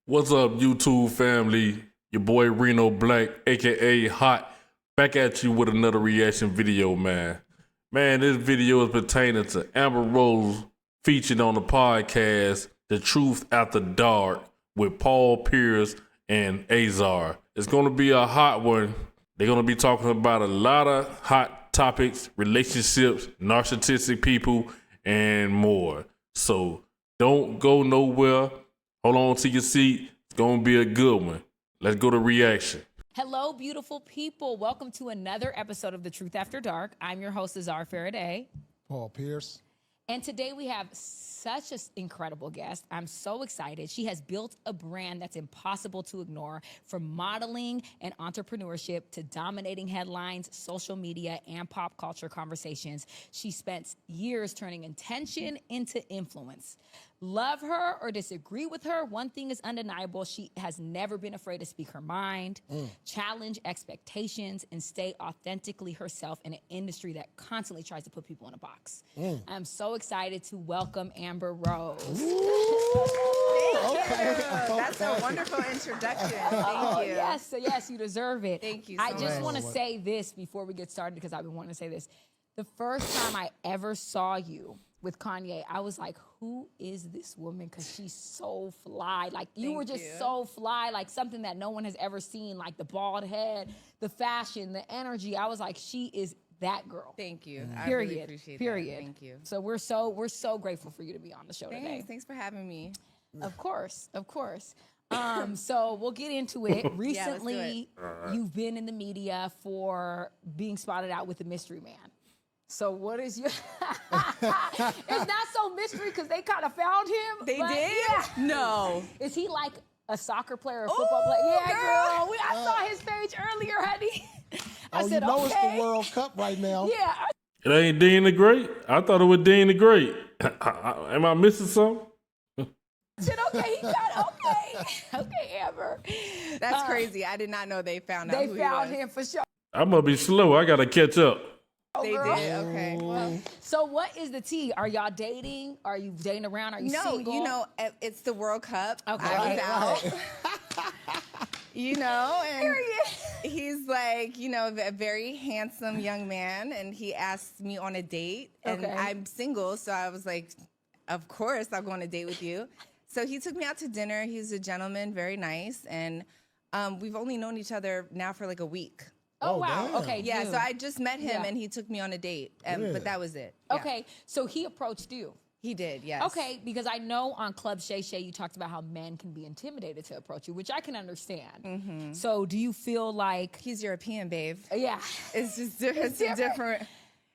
What's up, YouTube family? Your boy Reno Black, aka Hot, back at you with another reaction video, man. Man, this video is pertaining to Amber Rose featured on the podcast The Truth After Dark with Paul Pierce and Azar. It's gonna be a hot one. They're gonna be talking about a lot of hot topics, relationships, narcissistic people, and more. So don't go nowhere. Hold on to your seat. It's gonna be a good one. Let's go to reaction. Hello, beautiful people. Welcome to another episode of The Truth After Dark. I'm your host, Azar Faraday. Paul Pierce. And today we have such an incredible guest. I'm so excited. She has built a brand that's impossible to ignore, from modeling and entrepreneurship to dominating headlines, social media, and pop culture conversations. She spent years turning intention into influence. Love her or disagree with her, one thing is undeniable. She has never been afraid to speak her mind, challenge expectations, and stay authentically herself in an industry that constantly tries to put people in a box. I'm so excited to welcome Amber Rose. That's a wonderful introduction. Thank you. Yes, you deserve it. Thank you so I just much. want to say this before we get started, because I've been wanting to say this. The first time I ever saw you with Kanye, I was like, who is this woman? Because she's so fly. Like, you were just so fly, like something that no one has ever seen, like the bald head, the fashion, the energy. I was like, she is that girl. Thank you. Period. I really appreciate Period. that. Thank you. So we're so grateful for you to be on the show today. Thanks for having me. Of course. So we'll get into it. Recently, you've been in the media for being spotted out with the mystery man. So what is your... It's not so mystery because they kind of found him. They but did? Yeah. No. Is he like a soccer player or a football player? Yeah, girl. I saw his page earlier, honey. I said, you know okay. it's the World Cup right now. Yeah. It ain't Dean the Great? I thought it was Dean the Great. Am I missing something? I said, okay, he got okay, Amber. That's crazy. I did not know they found out They who found he was. him for sure. I must be slow. I gotta catch up. They Girl. did? Okay. Well, So what is the tea? Are y'all dating? Are you dating around? Are you no, single? you know, it's the World Cup. Okay. I was Right. out. You know, and he's like, you know, a very handsome young man, and he asked me on a date, and Okay. I'm single, so I was like, of course I'll go on a date with you. So he took me out to dinner. He's a gentleman, very nice, and we've only known each other now for like a week. Oh, Oh, wow. damn. Okay. Yeah, June. so I just met him, Yeah. and he took me on a date, Yeah. but that was it. Yeah. Okay, so he approached you. He did, yes. Okay, because I know on Club Shay Shay you talked about how men can be intimidated to approach you, which I can understand. So do you feel like, He's European, babe. yeah, It's just it's a different.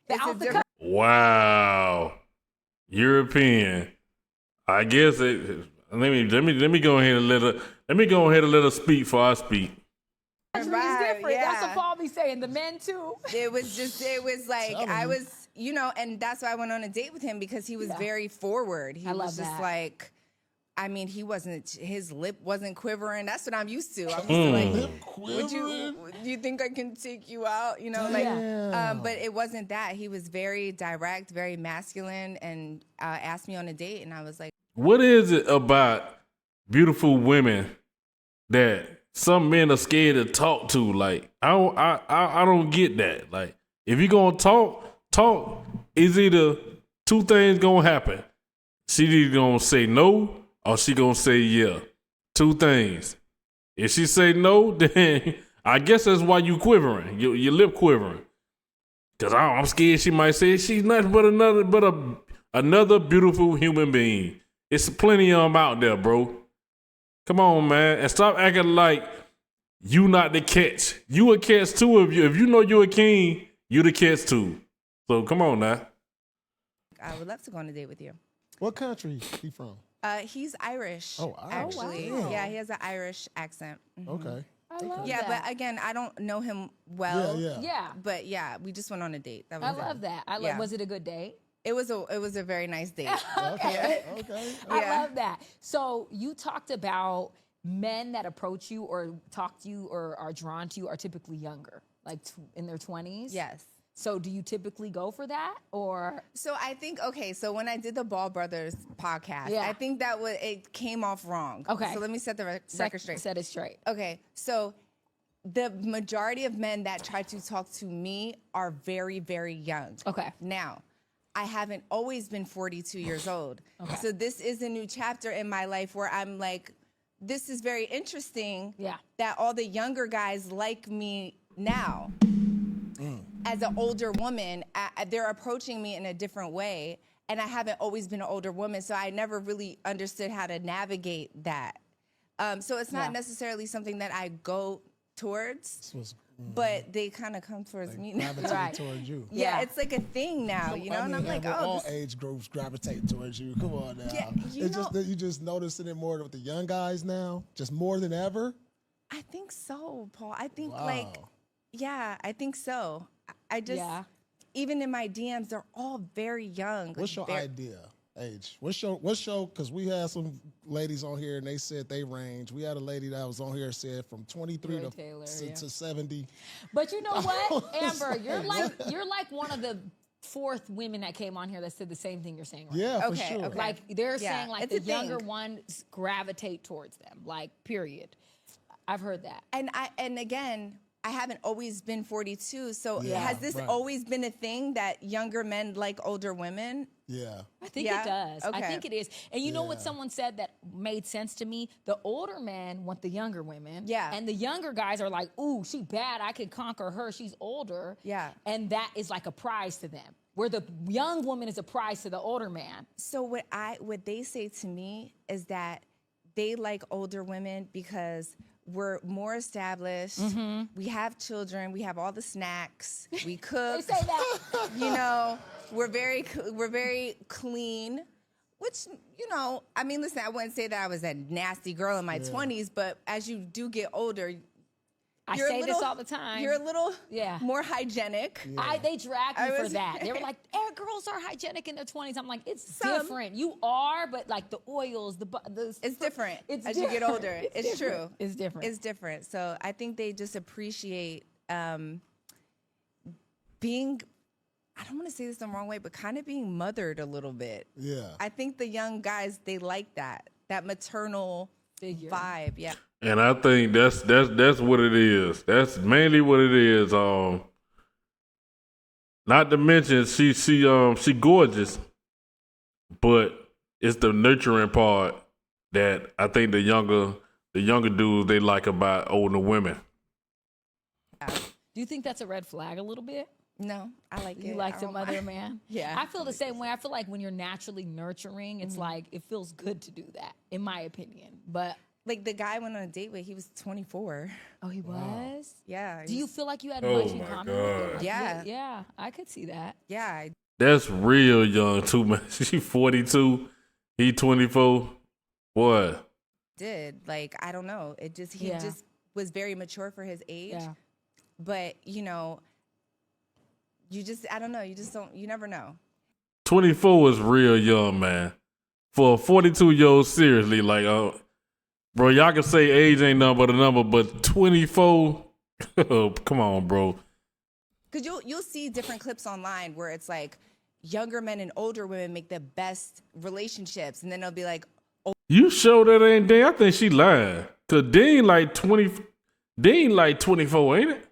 The It's a out the different. Wow. European. I guess it let me go ahead and let her speak before I speak. country is Right, different. That's yeah. what Paul be saying. The men too. It was like Telling I you. was, you know, and that's why I went on a date with him, because he was Yeah. very forward. He I was love just that. like, I mean, his lip wasn't quivering. That's what I'm used to. I'm used to like, do you think I can take you out? You know, like, Damn. but it wasn't that. He was very direct, very masculine, and asked me on a date, and I was like, What is it about beautiful women that some men are scared to talk to? Like, I don't get that. Like, if you gonna talk, is either two things gonna happen. She either gonna say no or she gonna say yeah. Two things. If she say no, then I guess that's why you quivering, your lip quivering. Cause I'm scared she might say she's nothing but another beautiful human being. It's plenty of them out there, bro. Come on, man, and stop acting like you not the catch. You a catch too. If you know you a king, you the catch too. So come on now. I would love to go on a date with you. What country he from? He's Irish. Oh, Irish. actually. Wow. Yeah, he has an Irish accent. Mhm. Okay. I love Yeah, that. but again, I don't know him well. Yeah. yeah, But yeah, we just went on a date. That was I it. love that. Yeah. Was it a good date? It was a very nice date. Okay. I Yeah. love that. So you talked about men that approach you or talk to you or are drawn to you are typically younger, like in their 20s. Yes. So do you typically go for that, or? So I think, okay, so when I did the Ball Brothers podcast, Yeah. I think it came off wrong. Okay. So let me set the record straight. Set it straight. Okay, so the majority of men that try to talk to me are very, very young. Okay. Now, I haven't always been 42 years old. Okay. So this is a new chapter in my life where I'm like, this is very interesting that all the younger guys like me now. As an older woman, they're approaching me in a different way. And I haven't always been an older woman, so I never really understood how to navigate that. So it's not necessarily something that I go towards, but they kind of come towards me now. Gravitate towards you. Yeah, it's like a thing now, you know? I mean, and I'm like, all age groups gravitate towards you. Come on now. Yeah, it's just that you just noticing it more with the young guys now, just more than ever. I think so, Paul. I think Wow. I think so. I just, even in my DMs, they're all very young. What's your idea age? What's your, because we had some ladies on here and they said they range. We had a lady that was on here said from 23 to 70. But you know what, Amber, you're like one of the fourth women that came on here that said the same thing you're saying right Yeah, now. for sure. Okay. Like they're saying like it's the a thing. younger ones gravitate towards them, like period. I've heard that. And again, I haven't always been 42. So Yeah, has this right. always been a thing that younger men like older women? Yeah. I think it does. I Okay. think it is. And you know what someone said that made sense to me? The older men want the younger women. Yeah. And the younger guys are like, ooh, she bad. I could conquer her. She's older. Yeah. And that is like a prize to them. Where the young woman is a prize to the older man. So what they say to me is that they like older women because we're more established. We have children. We have all the snacks. We cook. They say that. You know, we're very clean. Which, you know, I mean, listen, I wouldn't say that I was a nasty girl in my 20s, but as you do get older, I you're say a little, this all the time. You're a little Yeah. more hygienic. They dragged me for was- that. They were like, girls are hygienic in their 20s. I'm like, it's Some. different. You are, but like the oils, the It's different It's as you get different. older. It's true. It's different. It's different. So I think they just appreciate being, I don't want to say this the wrong way, but kind of being mothered a little bit. Yeah. I think the young guys, they like that maternal Figure. vibe. Yeah. And I think that's what it is. That's mainly what it is. Not to mention she gorgeous, but it's the nurturing part that I think the younger dudes they like about older women. Do you think that's a red flag a little bit? No, I like it. You like to mother a man? Yeah. I feel the same way. I feel like when you're naturally nurturing, it's like it feels good to do that, in my opinion. But Like the guy I went on a date with, he was 24. oh, he was? Yeah. Do you feel like you had Oh much in my common with him? God. Like, Yeah. Yeah, I could see that. Yeah. I That's real young too, man. She 42, he 24. What? did. Like, I don't know. He just was very mature for his age. Yeah. But, you know, I don't know. You never know. 24 is real young, man. For a 42-year-old, seriously, like, bro, y'all can say age ain't nothing but a number, but 24, come on, bro. Because you'll see different clips online where it's like younger men and older women make the best relationships. And then they'll be like, You sure that ain't Dean? I think she lied. Cause Dean like 24, ain't it?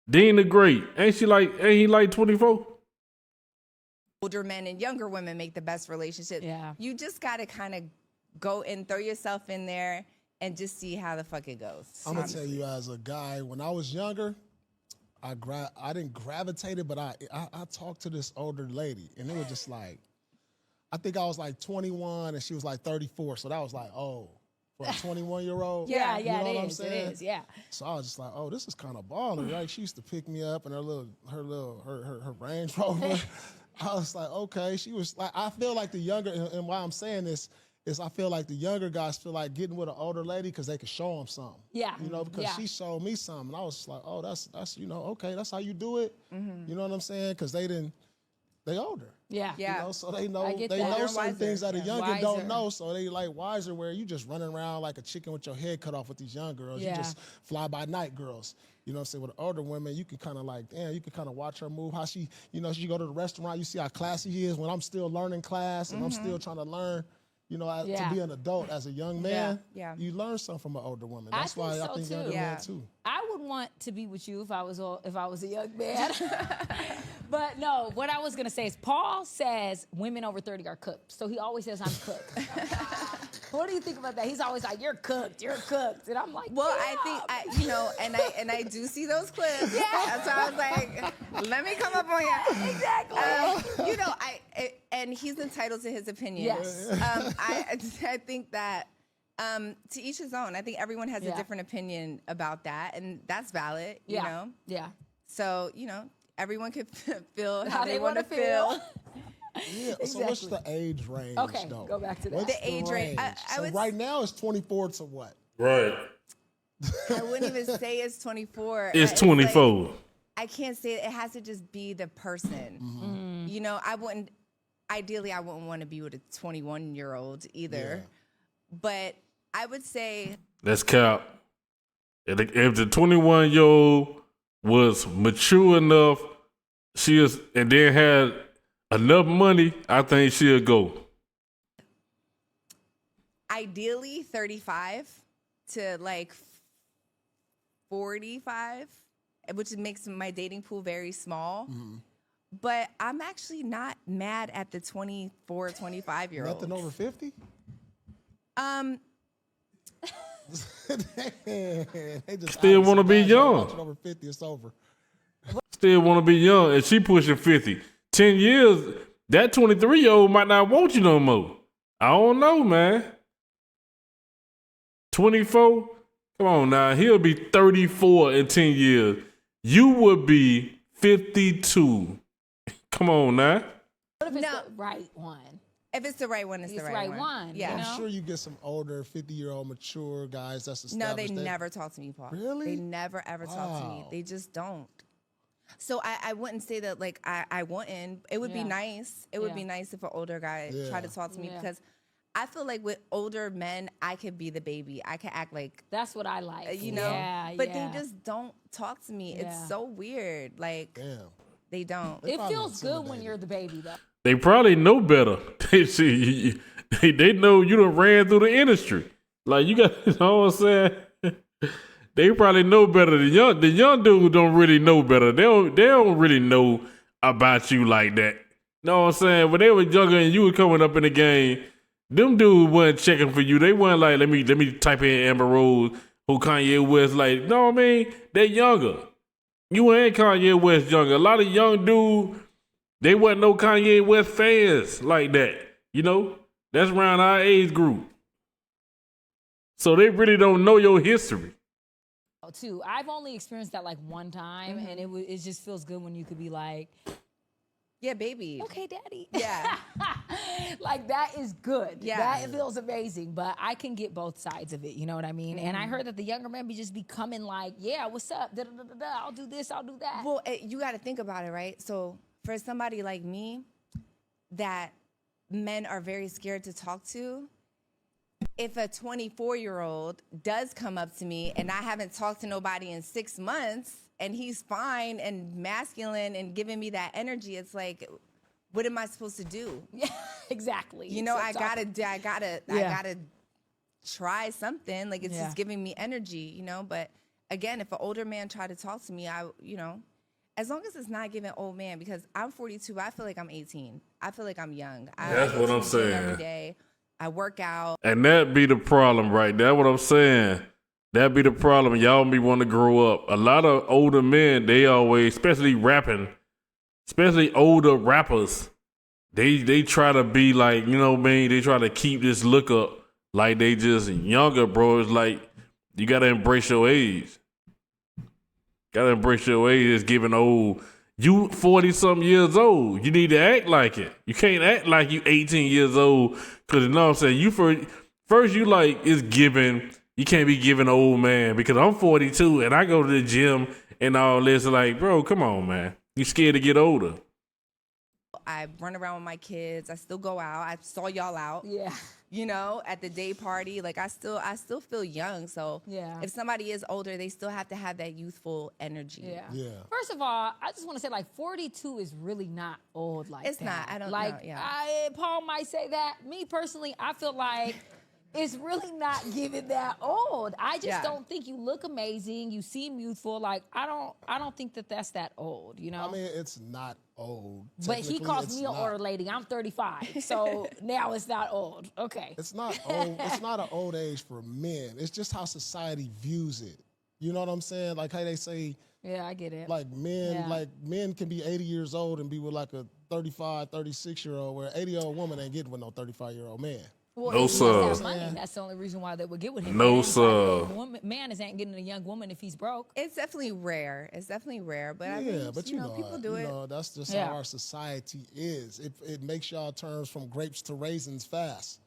Dean the Great. Ain't he like 24? older men and younger women make the best relationships. Yeah. You just got to kind of go and throw yourself in there and just see how the fuck it goes. I'm gonna tell you, as a guy, when I was younger, I didn't gravitate it, but I talked to this older lady, and it was just like, I think I was like 21, and she was like 34, so that was like, oh, for a 21-year-old, Yeah, you know what I'm it saying? is, yeah. So I was just like, oh, this is kind of baller, right? She used to pick me up in her Range Rover. I was like, okay. She was like, I feel like the younger, and why I'm saying this is I feel like the younger guys feel like getting with an older lady because they can show them something. Yeah. You know, because she showed me something. And I was just like, oh, that's okay, that's how you do it. You know what I'm saying? Because they older. Yeah. Yeah. You know, so they know I get they that. know They're certain wiser. things that a Yeah. younger Wiser. don't know. So they like wiser where you just running around like a chicken with your head cut off with these young girls. Yeah. You just fly by night girls. You know what I'm saying? With older women, you can kind of like, damn, you can kind of watch her move, how she, you know, she go to the restaurant, you see how classy he is when I'm still learning class and I'm still trying to learn, you know, to be an adult as a young man. You learn something from an older woman. That's why I think younger men too. I would want to be with you if I was a young man. But no, what I was gonna say is Paul says women over 30 are cooked. So he always says I'm cooked. What do you think about that? He's always like, you're cooked. And I'm like, well, I think, you know, and I do see those clips. Yeah. So I was like, let me come up on you. Exactly. You know, and he's entitled to his opinion. Yes. I think that to each his own. I think everyone has a different opinion about that, and that's valid, you know? Yeah. So, you know, everyone can feel how they want to feel. Yeah, exactly. So what's the age range, though? Go back to that. The age range. So right now it's 24 to what? Right. I wouldn't even say it's 24. It's 24. Like, I can't say it. It has to just be the person. Mm-hmm. You know, ideally, I wouldn't want to be with a 21-year-old either. Yeah. But I would say... That's cap. If the 21-year-old was mature enough, and then had enough money, I think she'll go. Ideally, 35 to like 45, which makes my dating pool very small. Mm-hmm. But I'm actually not mad at the 24, 25-year-olds. Nothing over 50? They just still want to be young. Over 50, it's over. Still want to be young, and she pushing 50. 10 years, that 23-year-old might not want you no more. I don't know, man. 24? Come on now. He'll be 34 in 10 years. You would be 52. Come on now. What if it's the right one? If it's the right one, it's the right one. Yeah. I'm sure you get some older 50-year-old mature guys that's established. No, they never talk to me, Paul. Really? They never, ever talk to me. They just don't. So I wouldn't say that, like, I wouldn't. It would be nice. It would be nice if an older guy tried to talk to me because I feel like with older men, I could be the baby. I could act like... That's what I like. You know? But they just don't talk to me. It's so weird. Like, they don't. It feels good when you're the baby, though. They probably know better. They know you done ran through the industry. Like, you got, you know what I'm saying? They probably know better. The young dudes don't really know better. They don't really know about you like that. Know what I'm saying? When they were younger and you were coming up in the game, them dudes weren't checking for you. They weren't like, let me type in Amber Rose, who Kanye West. Like, know what I mean? They're younger. You ain't Kanye West younger. A lot of young dudes, they wasn't no Kanye West fans like that. You know? That's around our age group. So they really don't know your history. Too. I've only experienced that like one time, and it just feels good when you could be like, yeah, baby. Okay, daddy. Yeah. Like, that is good. Yeah. That feels amazing, but I can get both sides of it. You know what I mean? And I heard that the younger men just be coming like, yeah, what's up? Da, da, da, da, da. I'll do this, I'll do that. Well, you got to think about it, right? So for somebody like me that men are very scared to talk to, if a 24-year-old does come up to me and I haven't talked to nobody in 6 months and he's fine and masculine and giving me that energy, it's like, what am I supposed to do? Yeah, exactly. You know, I gotta try something. Like, it's just giving me energy, you know? But again, if an older man tried to talk to me, as long as it's not giving old man, because I'm 42, I feel like I'm 18. I feel like I'm young. That's what I'm saying. Every day. I work out. And that be the problem, right? That's what I'm saying. That be the problem. Y'all be wanting to grow up. A lot of older men, they always, especially rapping, especially older rappers, they try to be like, you know what I mean? They try to keep this look up like they just younger, bro. It's like, you got to embrace your age. Got to embrace your age. It's giving old. You 40-something years old. You need to act like it. You can't act like you 18 years old. Because, you know what I'm saying? You first you like, it's giving. You can't be giving an old man. Because I'm 42 and I go to the gym and all this. Like, bro, come on, man. You scared to get older. I run around with my kids. I still go out. I saw y'all out. Yeah. You know, at the day party. Like I still feel young. So Yeah. if somebody is older, they still have to have that youthful energy. Yeah. Yeah. First of all, I just want to say, like, 42 is really not old like It's that. not. I don't like, know. Yeah. Paul might say that. Me personally, I feel like it's really not giving that old. I just don't think you look amazing. You seem youthful. Like, I don't think that that's that old, you know? I mean, it's not old. But he Technically, calls it's me an not. older lady. I'm 35. So now it's not old. Okay. It's not old. It's not an old age for men. It's just how society views it. You know what I'm saying? Like how they say, Yeah, I get it. like men can be 80 years old and be with like a 35, 36-year-old, where an 80-year-old woman ain't getting with no 35-year-old man. Well, No, if he sir. has that money, that's the only reason why they would get with him. No, Man, sir. Man ain't getting a young woman if he's broke. It's definitely rare. But I Yeah, mean, but you know, people do you it. know, that's just Yeah. how our society is. It makes y'all turns from grapes to raisins fast.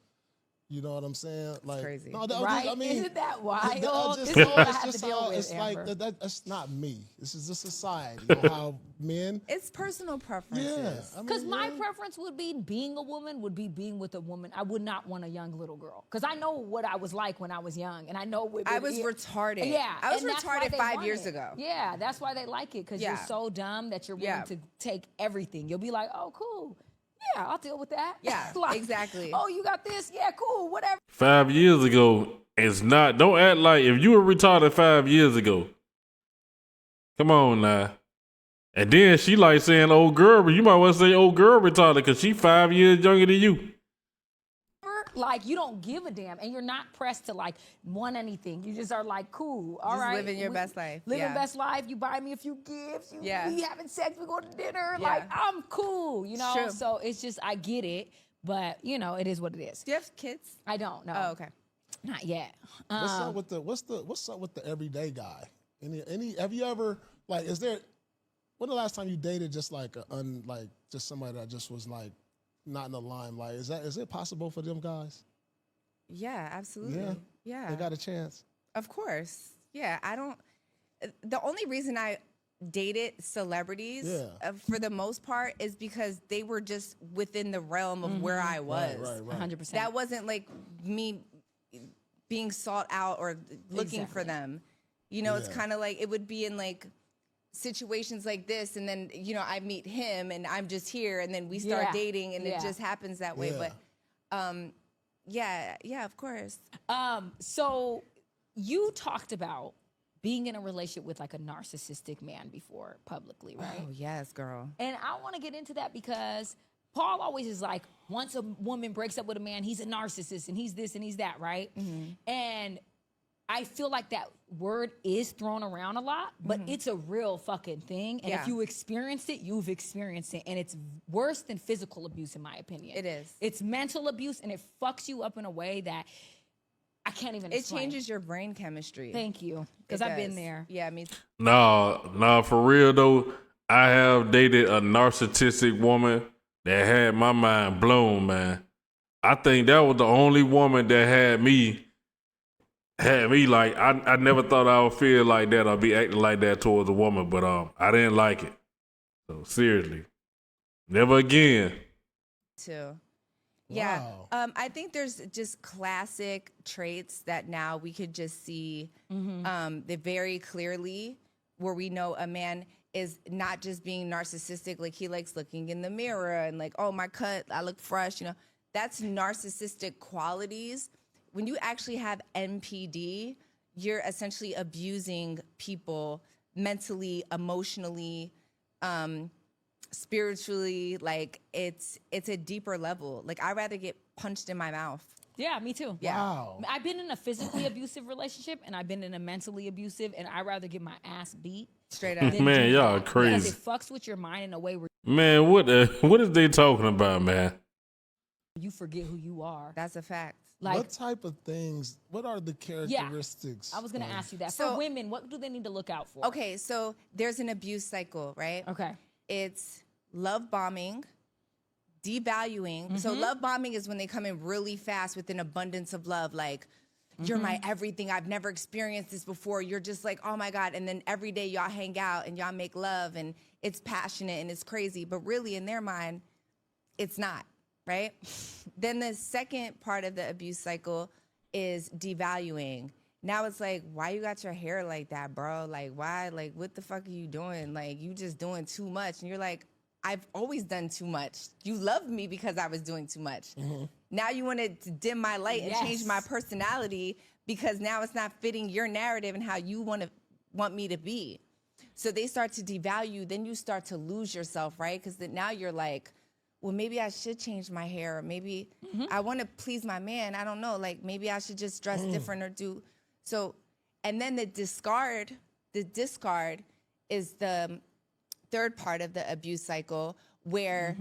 You know what I'm saying? Like, crazy. No, Right? I mean, Isn't that wild? This This is what I it's have just to deal how with, it's like Amber. that's not me. This is the society. You know, how men. It's personal preferences. Yeah, I mean, Because my yeah. preference would be being a woman, would be being with a woman. I would not want a young little girl. Because I know what I was like when I was young. And I know what I was retarded. Yeah. I was and that's why retarded they 5 want years it. ago. Yeah, that's why they like it. Because you're so dumb that you're willing to take everything. You'll be like, oh, cool. Yeah, I'll deal with that. Yeah, Like, exactly. Oh, you got this? Yeah, cool, whatever. 5 years ago, it's not. Don't act like if you were retarded 5 years ago. Come on now. And then she like saying old girl, but you might want to say old girl retarded because she 5 years younger than you. Like, you don't give a damn, and you're not pressed to, like, want anything. You just are like, cool, all Just right. living your best life. Living best life. You buy me a few gifts. We having sex. We go to dinner. Yeah. Like, I'm cool, you know? True. So it's just, I get it, but, you know, it is what it is. Do you have kids? I don't know. Oh, okay. Not yet. What's up with the everyday guy? Any have you ever like when the last time you dated just like just somebody that just was like not in the limelight? Is it possible for them guys? Yeah, absolutely. Yeah. They got a chance. Of course. Yeah, the only reason I dated celebrities for the most part is because they were just within the realm of where I was. Right. 100%. That wasn't like me being sought out or looking for them. You know, it's kind of like it would be in like situations like this, and then, you know, I meet him and I'm just here, and then we start dating, and it just happens that way. Yeah. But yeah, of course. So you talked about being in a relationship with like a narcissistic man before publicly, right? Oh, yes, girl. And I want to get into that because Paul always is like, once a woman breaks up with a man, he's a narcissist and he's this and he's that, right? And I feel like that word is thrown around a lot, but it's a real fucking thing. And if you experienced it, you've experienced it. And it's worse than physical abuse, in my opinion. It is. It's mental abuse, and it fucks you up in a way that I can't even explain. It changes your brain chemistry. Thank you, because I've been there. Yeah, me. Nah, for real though, I have dated a narcissistic woman that had my mind blown, man. I think that was the only woman that had me like, I never thought I would feel like that or be acting like that towards a woman, but I didn't like it. So seriously, never again. Too. Yeah. Wow. I think there's just classic traits that now we could just see that very clearly, where we know a man is not just being narcissistic, like he likes looking in the mirror and like, oh, my cut, I look fresh, you know. That's narcissistic qualities. When you actually have NPD, you're essentially abusing people mentally, emotionally, spiritually. Like it's a deeper level. Like I'd rather get punched in my mouth. Yeah, me too. Yeah. Wow. I've been in a physically abusive relationship, and I've been in a mentally abusive, and I'd rather get my ass beat. Straight up. than Man, do y'all that. crazy. Because it fucks with your mind in a way where Man, what is they talking about, man? you forget who you are. That's a fact. Like, what type of things? What are the characteristics? I was going to ask you that. So- For women, what do they need to look out for? Okay, so there's an abuse cycle, right? Okay. It's love bombing, devaluing. So love bombing is when they come in really fast with an abundance of love, like, you're my everything. I've never experienced this before. You're just like, oh my God. And then every day y'all hang out and y'all make love and it's passionate and it's crazy. But really in their mind, it's not, right? Then the second part of the abuse cycle is devaluing. Now it's like, why you got your hair like that, bro? Like, why? Like, what the fuck are you doing? Like, you just doing too much. And you're like, I've always done too much. You loved me because I was doing too much. Mm-hmm. Now you want to dim my light and change my personality because now it's not fitting your narrative and how you want me to be. So they start to devalue. Then you start to lose yourself, right? Because now you're like, well, maybe I should change my hair. Or maybe I want to please my man. I don't know. Like, maybe I should just dress different or do. So, and then the discard is the third part of the abuse cycle where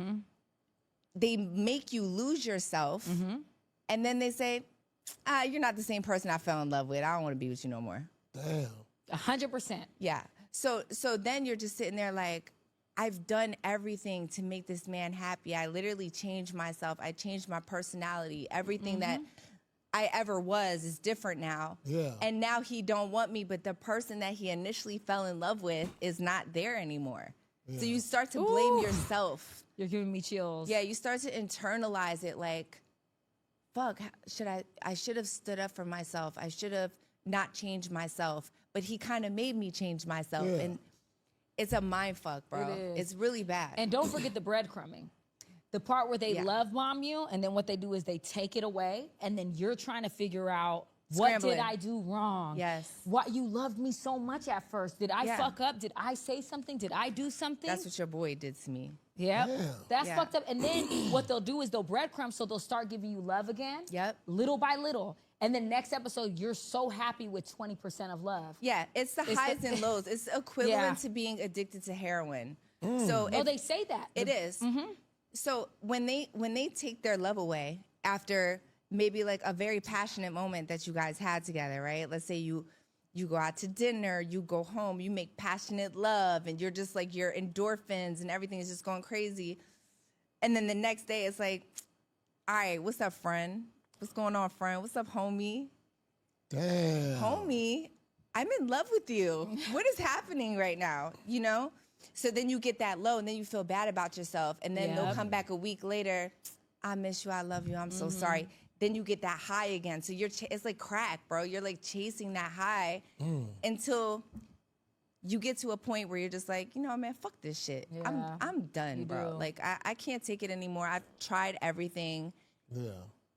they make you lose yourself. And then they say, you're not the same person I fell in love with. I don't want to be with you no more. Damn. 100%. Yeah. So then you're just sitting there like, I've done everything to make this man happy. I literally changed myself. I changed my personality. Everything that I ever was is different now. Yeah. And now he don't want me, but the person that he initially fell in love with is not there anymore. Yeah. So you start to blame yourself. You're giving me chills. Yeah, you start to internalize it like, fuck, I should have stood up for myself. I should have not changed myself. But he kind of made me change myself. Yeah. And it's a mind fuck, bro. It's really bad. And don't forget the breadcrumbing. The part where they love bomb you, and then what they do is they take it away, and then you're trying to figure out, what did I do wrong? Yes. Why you loved me so much at first? Did I fuck up? Did I say something? Did I do something? That's what your boy did to me. Yep. Yeah. That's fucked up. And then what they'll do is they'll breadcrumb, so they'll start giving you love again. Yep. Little by little. And then next episode, you're so happy with 20% of love. Yeah, it's the highs and lows. It's equivalent to being addicted to heroin. So they say that. It is. So when they take their love away after maybe like a very passionate moment that you guys had together, right? Let's say you go out to dinner, you go home, you make passionate love, and you're just like, your endorphins and everything is just going crazy. And then the next day it's like, all right, what's up, friend? What's going on, friend? What's up, homie? Damn. Homie, I'm in love with you. What is happening right now? You know? So then you get that low, and then you feel bad about yourself. And then they'll come back a week later. I miss you. I love you. I'm so sorry. Then you get that high again. So it's like crack, bro. You're like chasing that high until you get to a point where you're just like, you know, man, fuck this shit. Yeah. I'm done, bro. Like, I can't take it anymore. I've tried everything. Yeah.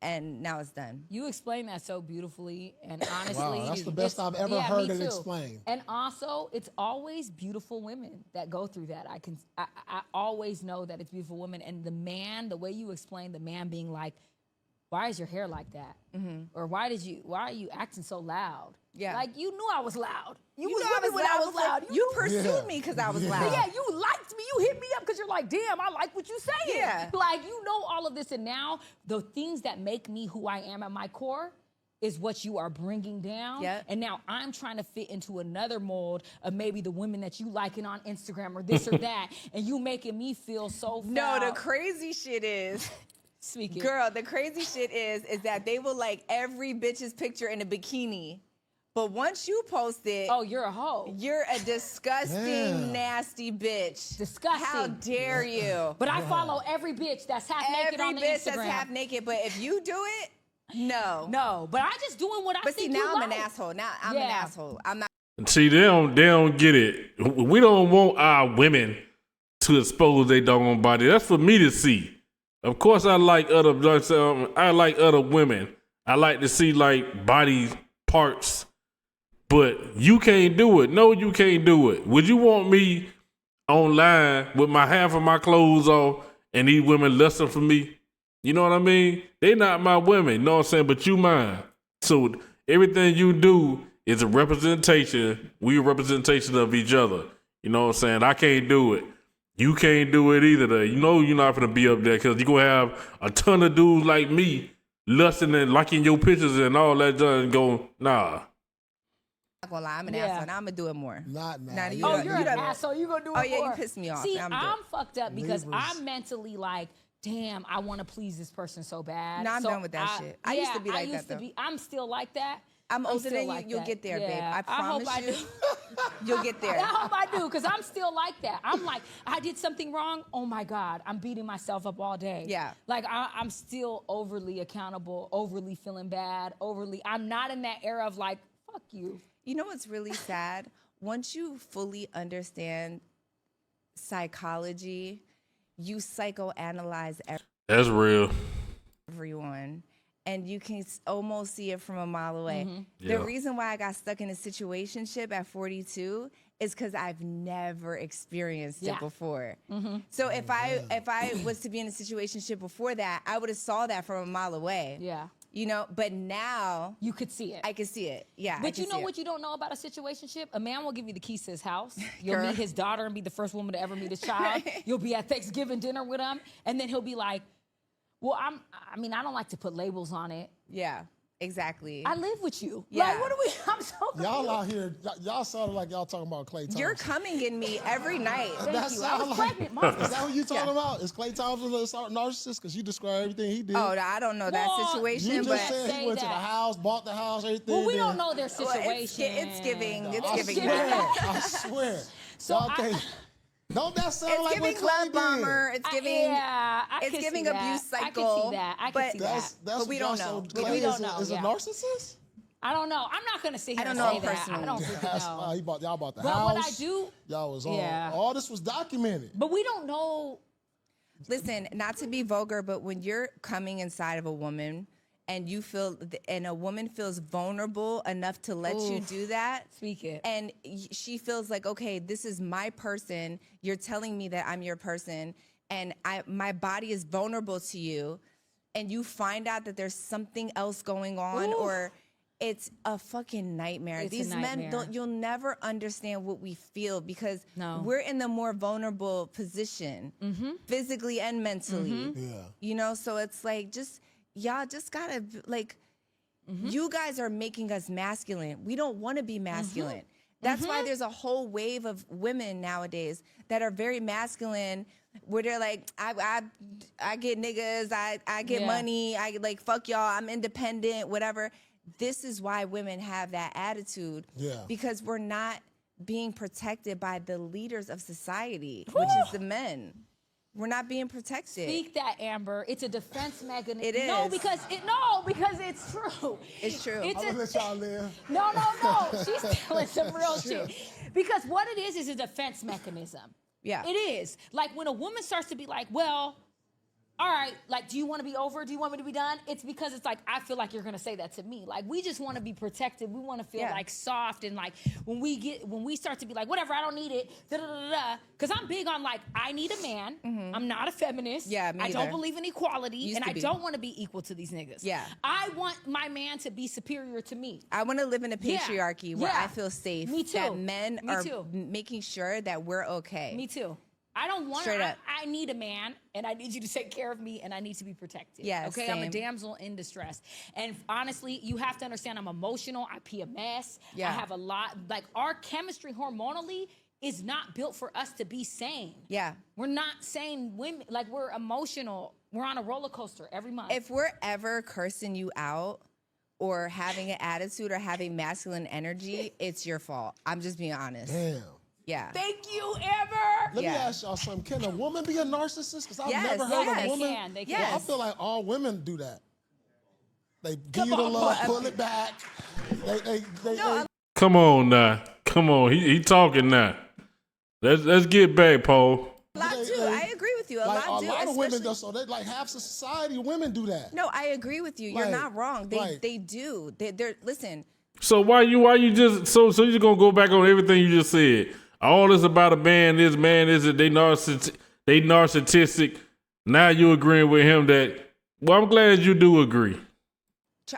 And now it's done. You explain that so beautifully, and honestly, wow, that's the best I've ever heard it explained. And also, it's always beautiful women that go through that. I always know that it's beautiful women, and the way you explain the man being like, why is your hair like that? Or why are you acting so loud? Yeah. Like, you knew I was loud. You was with me when I was loud. You pursued me because I was loud. Yeah, you liked me. You hit me up because you're like, damn, I like what you saying. Yeah. Like, you know all of this. And now the things that make me who I am at my core is what you are bringing down. Yep. And now I'm trying to fit into another mold of maybe the women that you liking on Instagram or this or that. And you making me feel so foul. No, the crazy shit is... Girl, the crazy shit is that they will like every bitch's picture in a bikini. But once you post it, oh, you're a hoe. You're a disgusting, nasty bitch. Disgusting. How dare you? But I follow every bitch that's half naked on the Instagram. Every bitch that's half naked. But if you do it, no. No. But I just doing what I think you like. But see, now I'm an asshole. Now I'm an asshole. I'm not. See, they don't get it. We don't want our women to expose their doggone body. That's for me to see. Of course, I like other women. I like to see like body parts, but you can't do it. No, you can't do it. Would you want me online with my half of my clothes off and these women lusting for me? You know what I mean? They not my women, you know what I'm saying? But you mine. So everything you do is a representation. We a representation of each other. You know what I'm saying? I can't do it. You can't do it either. Though. You know you're not going to be up there because you're going to have a ton of dudes like me lusting and liking your pictures and all that and go, nah. I'm not going to lie. I'm an asshole and I'm going to do it more. Not now. You're an asshole. You're going to do it more. Oh, yeah, you pissed me off. See, I'm fucked up because I'm mentally like, damn, I want to please this person so bad. No, I'm done with that shit. I used to be like that, though. I'm still like that. I'm older than you. like You'll that. get there, babe. Yeah. I promise hope you. I do. You'll get there. I hope I do, because I'm still like that. I'm like, I did something wrong. Oh my God, I'm beating myself up all day. Yeah. Like I'm still overly accountable, overly feeling bad, I'm not in that era of like, fuck you. You know what's really sad? Once you fully understand psychology, you psychoanalyze That's real. everyone, and you can almost see it from a mile away. Yeah. The reason why I got stuck in a situationship at 42 is because I've never experienced it before. So if I was to be in a situationship before that, I would have saw that from a mile away. Yeah. You know, but now You could see it. I can see it. Yeah. But you know what you don't know about a situationship? A man will give you the keys to his house. You'll Girl. meet his daughter and be the first woman to ever meet his child. You'll be at Thanksgiving dinner with him, and then he'll be like, well, I don't like to put labels on it. Yeah, exactly. I live with you. Yeah. Like, what are we? I'm so confused. Y'all out here, y'all sounded like y'all talking about Klay Thompson. You're coming in me every night. Thank That you. I sound was like- pregnant, Mom. Is that what you talking about? Is Klay Thompson a narcissist? Because you described everything he did. Oh, I don't know that Well, situation, you but just said Say he went to the that. house, bought the house, everything. Well, we then- don't know their well, situation. it's giving. It's I giving. swear, that. I swear. So Y'all I- can't- don't that sound It's like giving what love Klay bomber. did? It's giving. I it's can giving see that. abuse I cycle. can see that. I can but see That's that. that's But we what y'all don't know. so But Klay we don't is, know, is yeah. a narcissist? I don't know. I'm not gonna sit here I don't and know say that. personally. I don't think That's no. why y'all bought the But house. what I do, Y'all was on. Yeah. All this was documented. but we don't know. Listen, not to be vulgar, but when you're coming inside of a woman and you feel, and a woman feels vulnerable enough to let you Oof. do that, Speak it. and she feels like, okay, this is my person. You're telling me that I'm your person, and my body is vulnerable to you, and you find out that there's something else going on, Oof. or it's a fucking nightmare. It's a These men nightmare. you'll never understand what we feel because No. we're in the more vulnerable position, physically and mentally. Yeah. You know, so it's like, y'all just gotta, like, you guys are making us masculine. We don't want to be masculine. That's why there's a whole wave of women nowadays that are very masculine, where they're like, I get niggas, I get Yeah. money, I like, fuck y'all, I'm independent, whatever. This is why women have that attitude. Yeah. Because we're not being protected by the leaders of society, which is the men. We're not being protected. Speak that, Amber. It's a defense mechanism. It is. No, because it's true. It's true. It's I'm a, gonna let y'all live. no. She's telling some real shit. Because what it is a defense mechanism. Yeah. It is. Like when a woman starts to be like, well, all right, like, do you want to be over? Do you want me to be done? It's because it's like, I feel like you're going to say that to me. Like, we just want to be protected. We want to feel Yeah. like soft. And like, when we start to be like, whatever, I don't need it. Because I'm big on like, I need a man. I'm not a feminist. Yeah, me I don't either. believe in equality. Used And to I be. don't want to be equal to these niggas. Yeah. I want my man to be superior to me. I want to live in a Yeah. patriarchy where Yeah. I feel safe. Me too. That men Me are too. making sure that we're okay. Me too. I don't want Straight to. up. I need a man, and I need you to take care of me, and I need to be protected. Yeah, okay. I'm a same. damsel in distress, and honestly, you have to understand. I'm emotional. I PMS. Yeah. I have a lot. Like our chemistry, hormonally, is not built for us to be sane. Yeah. We're not sane women. Like we're emotional. We're on a roller coaster every month. If we're ever cursing you out or having an attitude or having masculine energy, it's your fault. I'm just being honest. Damn. Yeah. Thank you, Amber. Let me Yeah. ask y'all something. Can a woman be a narcissist? Because I've Yes, never heard yes. a woman. They can. They can. Well, I Yes. feel like all women do that. They give you Come the on, love, boy. pull it back. They Come on now. Come on. He talking now. Let's get back, Paul. A lot do. I agree with you. A like lot a do. lot of women, especially- though, so they like half the society of women do that. No, I agree with you. You're Like- not wrong. They like- they do. They're listen. So why you just so you just gonna go back on everything you just said? All this about a man is they narcissistic. Now you agreeing with him that? Well, I'm glad you do agree.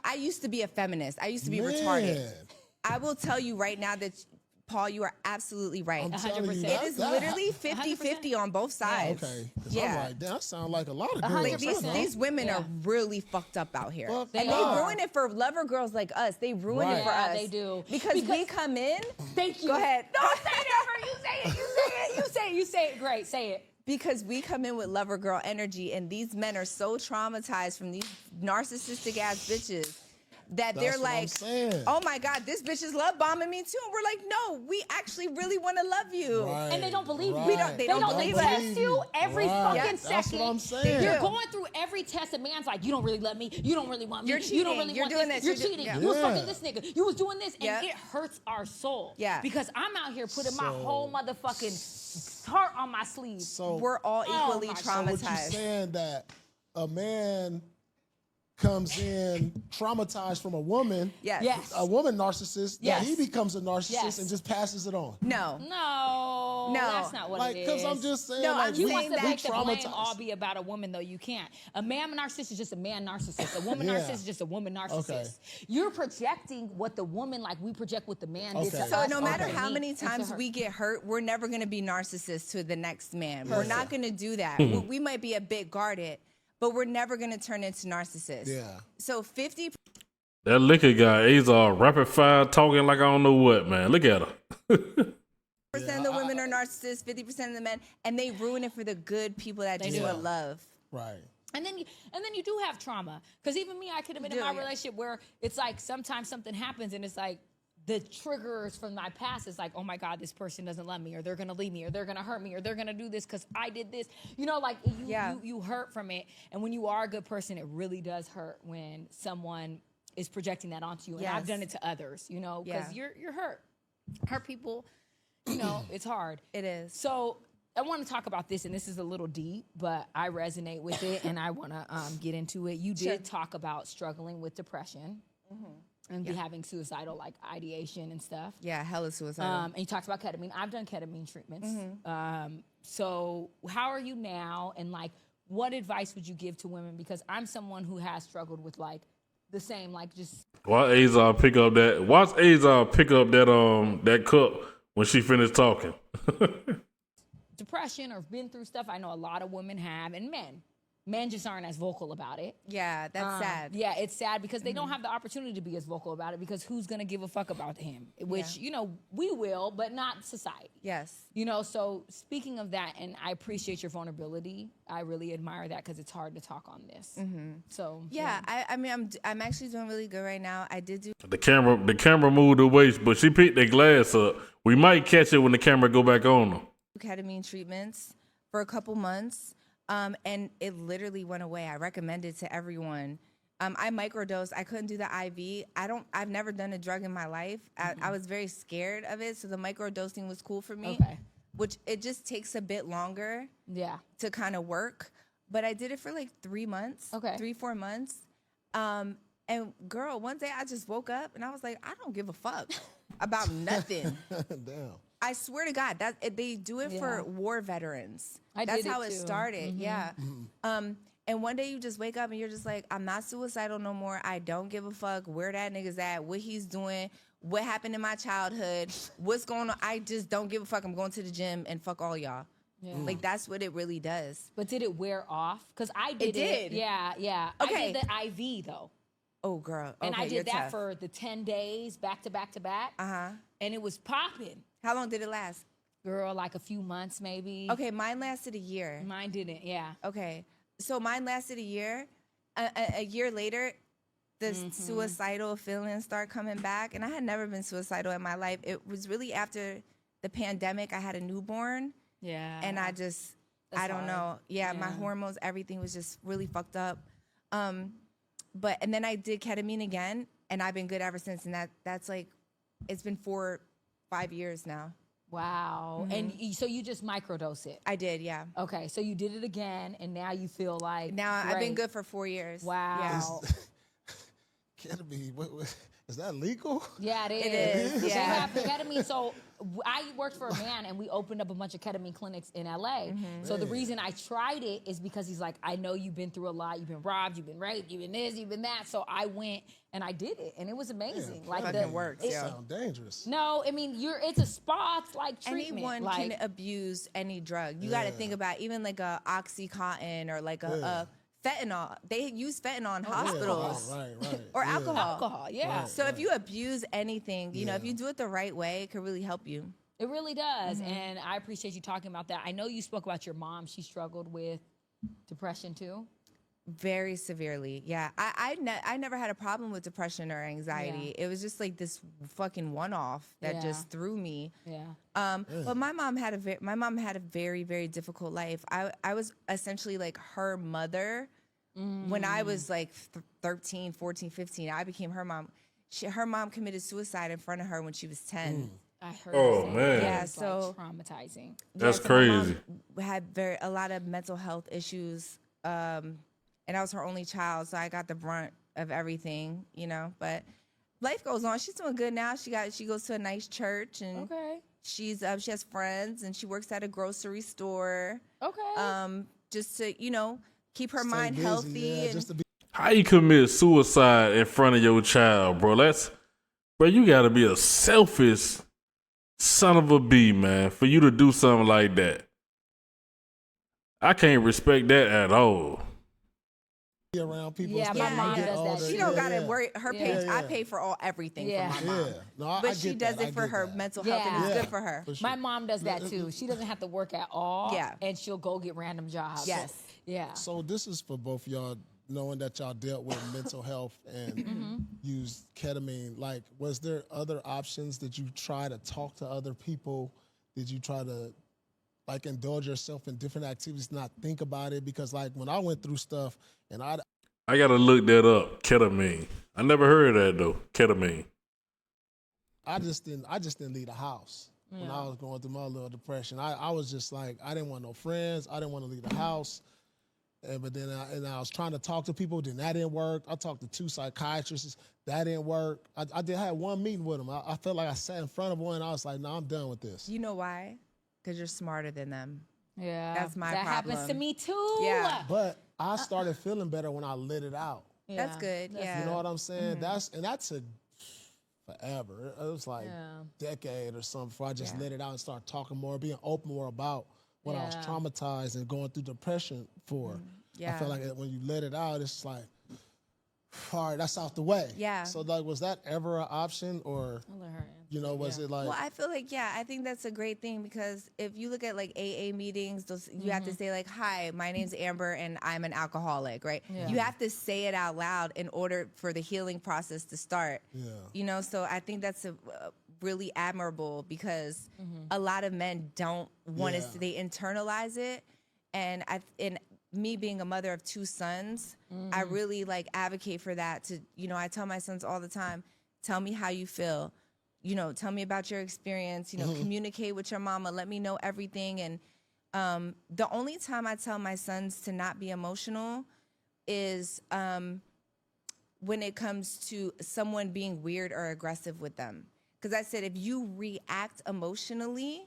I used to be a feminist. I used to be Man. retarded. I will tell you right now that, Paul, you are absolutely right. I'm telling you, 100%. It is that- literally 50-50 on both sides. Okay. 'Cause Yeah. I'm like, damn, that sound like a lot of girls. 100%. Like these women Yeah. are really fucked up out here. Fuck and they they are. ruin it for lover girls like us. They ruin Right. it for Yeah, us. they do. Because we come in. Thank you. Go ahead. No, say it, Amber. You say it. You say it. You say it. You say it. Great. Say it. Because we come in with lover girl energy, and these men are so traumatized from these narcissistic ass bitches that That's they're what like, I'm saying. oh my God, this bitch is love bombing me too. And we're like, no, we actually really want to love you. Right, And they don't believe you. right. They don't They believe test you every fucking Right. second. That's what I'm saying. You're going through every test. A man's like, you don't really love me. You don't really want me. You're You don't cheating. really You're want doing this. this. You're You're cheating. doing- You was Yeah. fucking this nigga. You was doing this. Yep. And it hurts our soul. Yeah. Because I'm out here putting my whole motherfucking heart on my sleeve. So We're all equally my God. So what you traumatized. saying that a man comes in traumatized from a woman, Yes. Yes. a woman narcissist, Yes. that he becomes a narcissist Yes. and just passes it on. No. No, that's not what Like, it is. because I'm just saying, No, like, I'm You we, want saying to that we make the blame traumatized. all be about a woman, though you can't. A man narcissist is just a man narcissist. A woman Yeah. narcissist is just a woman narcissist. Okay. You're projecting what the woman, like we project what the man did to Okay. us. So no or matter to how me many and to times her. we get hurt, we're never going to be narcissists to the next man. We're Perfect. not going to do that. We might be a bit guarded, but we're never going to turn into narcissists. Yeah. So 50% That liquor guy, he's rapid fire talking like I don't know what, man. Look at her. of the women are narcissists, 50% of the men, and they ruin it for the good people that just do. want love. Right. And then you do have trauma. Because even me, I could have been in Do, my yeah. relationship where it's like sometimes something happens and it's like the triggers from my past is like, oh my God, this person doesn't love me, or they're gonna leave me, or they're gonna hurt me, or they're gonna do this because I did this. You know, like you hurt from it. And when you are a good person, it really does hurt when someone is projecting that onto you. And I've Yes. done it to others, you know, because Yeah. you're hurt. Hurt people, you know, it's hard. It is. So I want to talk about this, and this is a little deep, but I resonate with it, and I want to get into it. You did talk about struggling with depression and be having suicidal like ideation and stuff. Yeah, hella suicidal. And you talked about ketamine. I've done ketamine treatments. So how are you now? And like, what advice would you give to women? Because I'm someone who has struggled with like the same, like just Watch Azar pick up that. Watch Azar pick up that cup when she finished talking. depression or been through stuff. I know a lot of women have, and men. Men just aren't as vocal about it. Yeah, that's sad. Yeah, it's sad because they don't have the opportunity to be as vocal about it because who's going to give a fuck about him? Which, you know, we will, but not society. Yes. You know, so speaking of that, and I appreciate your vulnerability. I really admire that because it's hard to talk on this. So Yeah, I mean, I'm actually doing really good right now. I did do The camera moved away, but she picked that glass up. We might catch it when the camera go back on her. ketamine treatments for a couple months, and it literally went away. I recommend it to everyone. I microdosed. I couldn't do the IV. I've never done a drug in my life. I was very scared of it, so the microdosing was cool for me. Okay. Which it just takes a bit longer Yeah. to kind of work. But I did it for like 3 months. Okay. 3-4 months. And girl, one day I just woke up and I was like, I don't give a fuck about nothing. Damn. I swear to God, they do it for war veterans. That's did how it it too. started. Yeah. And one day you just wake up and you're just like, I'm not suicidal no more. I don't give a fuck where that nigga's at, what he's doing, what happened in my childhood, what's going on. I just don't give a fuck. I'm going to the gym and fuck all y'all. Yeah. Like that's what it really does. But did it wear off? Because I did it. did. Yeah, yeah. Okay. I did the IV though. Oh girl. And Okay, I you're did that tough. for the 10 days, back to back to back. And it was popping. How long did it last? Girl, like a few months maybe. Okay, mine lasted a year. Mine didn't, yeah. Okay, so mine lasted a year. A year later, the suicidal feelings start coming back, and I had never been suicidal in my life. It was really after the pandemic. I had a newborn, Yeah. and I just, That's I don't hard. know. Yeah, my Yeah. hormones, everything was just really fucked up. And then I did ketamine again, and I've been good ever since. And that's like, it's been 4-5 years now. Wow. And so you just microdose it. I did, yeah. Okay, so you did it again, and now you feel like Now I've been great. good for 4 years. Wow. Ketamine, is that legal? Yeah, it is. It is, So you yeah. have ketamine. So I worked for a man, and we opened up a bunch of ketamine clinics in LA. So the reason I tried it is because he's like, I know you've been through a lot. You've been robbed. You've been raped. You've been this. You've been that. So I went and I did it, and it was amazing. Yeah, like fucking works, That yeah. sound dangerous. No, I mean it's a spa like treatment. Anyone like, can abuse any drug. You got to think about even like a Oxycontin or like a fentanyl. They use fentanyl in hospitals. Right. Or Yeah. alcohol. alcohol. Yeah, So if you abuse anything, you know, if you do it the right way, it could really help you. it really does. And I appreciate you talking about that. I know you spoke about your mom. She struggled with depression too. Very severely. Yeah. I never had a problem with depression or anxiety. Yeah. It was just like this fucking one-off that just threw me. Yeah. But my mom had a very, very difficult life. I was essentially like her mother when I was like 13, 14, 15. I became her mom. Her mom committed suicide in front of her when she was 10. I heard. Oh, you say man. that. Yeah, It's, so traumatizing. That's so my crazy. mom had a lot of mental health issues, and I was her only child, so I got the brunt of everything, you know. But life goes on. She's doing good now. She goes to a nice church, and Okay. she has friends, and she works at a grocery store. Okay. Just to keep her Stay mind busy, healthy. yeah, And just to be. How you commit suicide in front of your child, bro? Bro, you gotta be a selfish son of a bee, man, for you to do something like that. I can't respect that at all. Around people. Yeah, especially my when mom you get does that older. too. she don't Yeah, gotta yeah. worry. Her Yeah. pay, I Yeah. pay for everything Yeah. for my mom. Yeah, no, I But get she that. does I it for get her that. mental health, and it's Yeah. good for her. For sure. My mom does that too. She doesn't have to work at all. Yeah. And she'll go get random jobs. Yes. Yeah. So this is for both of y'all, knowing that y'all dealt with mental health and used ketamine. Like, was there other options? Did you try to talk to other people? Did you try to like indulge yourself in different activities, not think about it? Because like when I went through stuff and I gotta look that up. Ketamine. I never heard of that though. Ketamine. just didn't leave the house when I was going through my little depression. I was just like, I didn't want no friends. I didn't want to leave the house. But then I was trying to talk to people, then that didn't work. I talked to 2 psychiatrists, that didn't work. I did have one meeting with them. I felt like I sat in front of one and I was like, no, I'm done with this. You know why? Because you're smarter than them. Yeah. That's my That happens to problem. me too. Yeah. But I started feeling better when I let it out. That's good. Yeah. You know what I'm saying? That took forever. It was like decade or something before I just let it out and start talking more, being open more about what I was traumatized and going through depression for. Yeah. I feel like when you let it out, it's like, all right, that's out the way. Yeah. So like, was that ever an option, or I'll let her answer. was it like? Well, I feel like, I think that's a great thing, because if you look at like AA meetings, you have to say like, hi, my name's Amber and I'm an alcoholic, right? Yeah. You have to say it out loud in order for the healing process to start. Yeah. So I think that's really admirable, because a lot of men don't want to, they internalize it. And me being a mother of 2 sons, I really like advocate for that. To I tell my sons all the time, tell me how you feel. Tell me about your experience. Communicate with your mama. Let me know everything. And the only time I tell my sons to not be emotional is when it comes to someone being weird or aggressive with them. Because I said, if you react emotionally,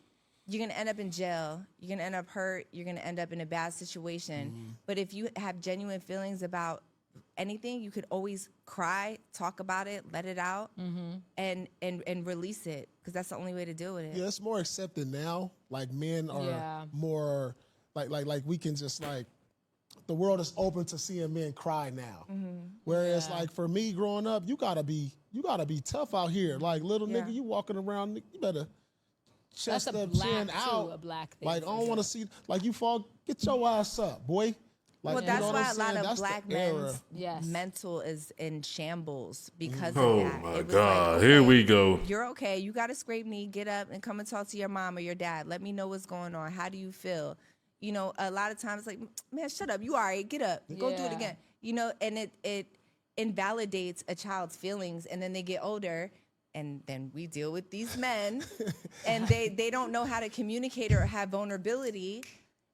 you're going to end up in jail. You're going to end up hurt. You're going to end up in a bad situation. But if you have genuine feelings about anything, you could always cry, talk about it, let it out, and release it, because that's the only way to deal with it. Yeah, it's more accepted now. Like men are more like we can just like, the world is open to seeing men cry now. Whereas like for me growing up, you gotta be tough out here. Like little nigga, you walking around, you better chest That's a up, black chin too, out. a black thing. Like I don't want to see like you fall. Get your ass up, boy. Like, Well, you that's know what why I'm a lot saying? of That's the black era. men's mental is in shambles because Oh of that. my It was God. like, Here okay, we go. You're okay. You got a scraped knee. Get up and come and talk to your mom or your dad. Let me know what's going on. How do you feel? A lot of times, like, man, shut up. You all right. Get up. Go do it again. And it invalidates a child's feelings. And then they get older, and then we deal with these men, and they don't know how to communicate or have vulnerability.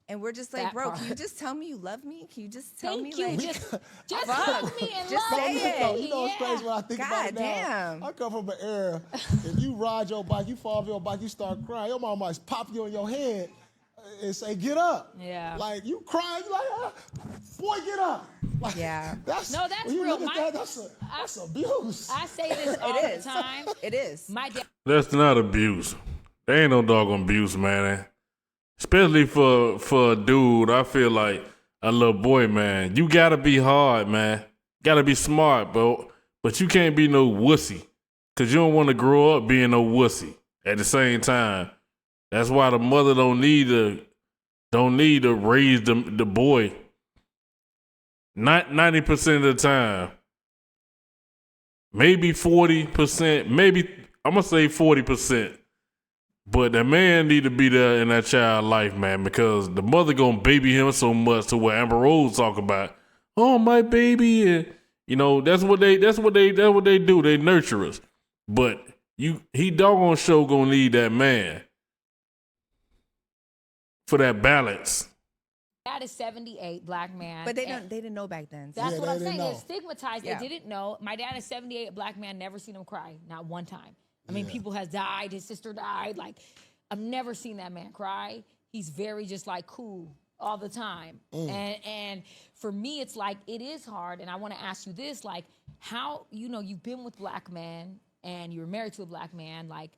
And we're just like, That bro, part. can you just tell me you love me? Can you just tell Thank me, you. like, Just tell me and Just love say me. it. You know what's crazy when I think about it God now? damn. I come from an era, if you ride your bike, you fall off your bike, you start crying, your mama might pop you in your head and say, get up. Yeah. Like, you crying, you like, boy, get up. Like, Yeah. That's, No, that's when you real. look at that, that's abuse. I say this all It is. the time. It is. My dad. That's not abuse. There ain't no doggone abuse, man. Especially for a dude, I feel like a little boy, man. You gotta be hard, man. Gotta be smart, bro. But you can't be no wussy. Cause you don't want to grow up being no wussy at the same time. That's why the mother don't need to raise the boy. not 90% of the time, maybe 40%, maybe I'm gonna say 40%. But the man need to be there in that child life, man, because the mother gonna baby him so much to what Amber Rose talk about. Oh, my baby, and that's what they do. They nurture us. But he doggone show gonna need that man for that balance. Dad is 78, black man. But they didn't know back then. That's what I'm saying. Know. They're stigmatized. Yeah. They didn't know. My dad is 78, black man, never seen him cry, not one time. I mean, people has died. His sister died. Like, I've never seen that man cry. He's very just like cool all the time. And for me, it's like, it is hard. And I want to ask you this, like, how, you've been with black men and you were married to a black man. Like,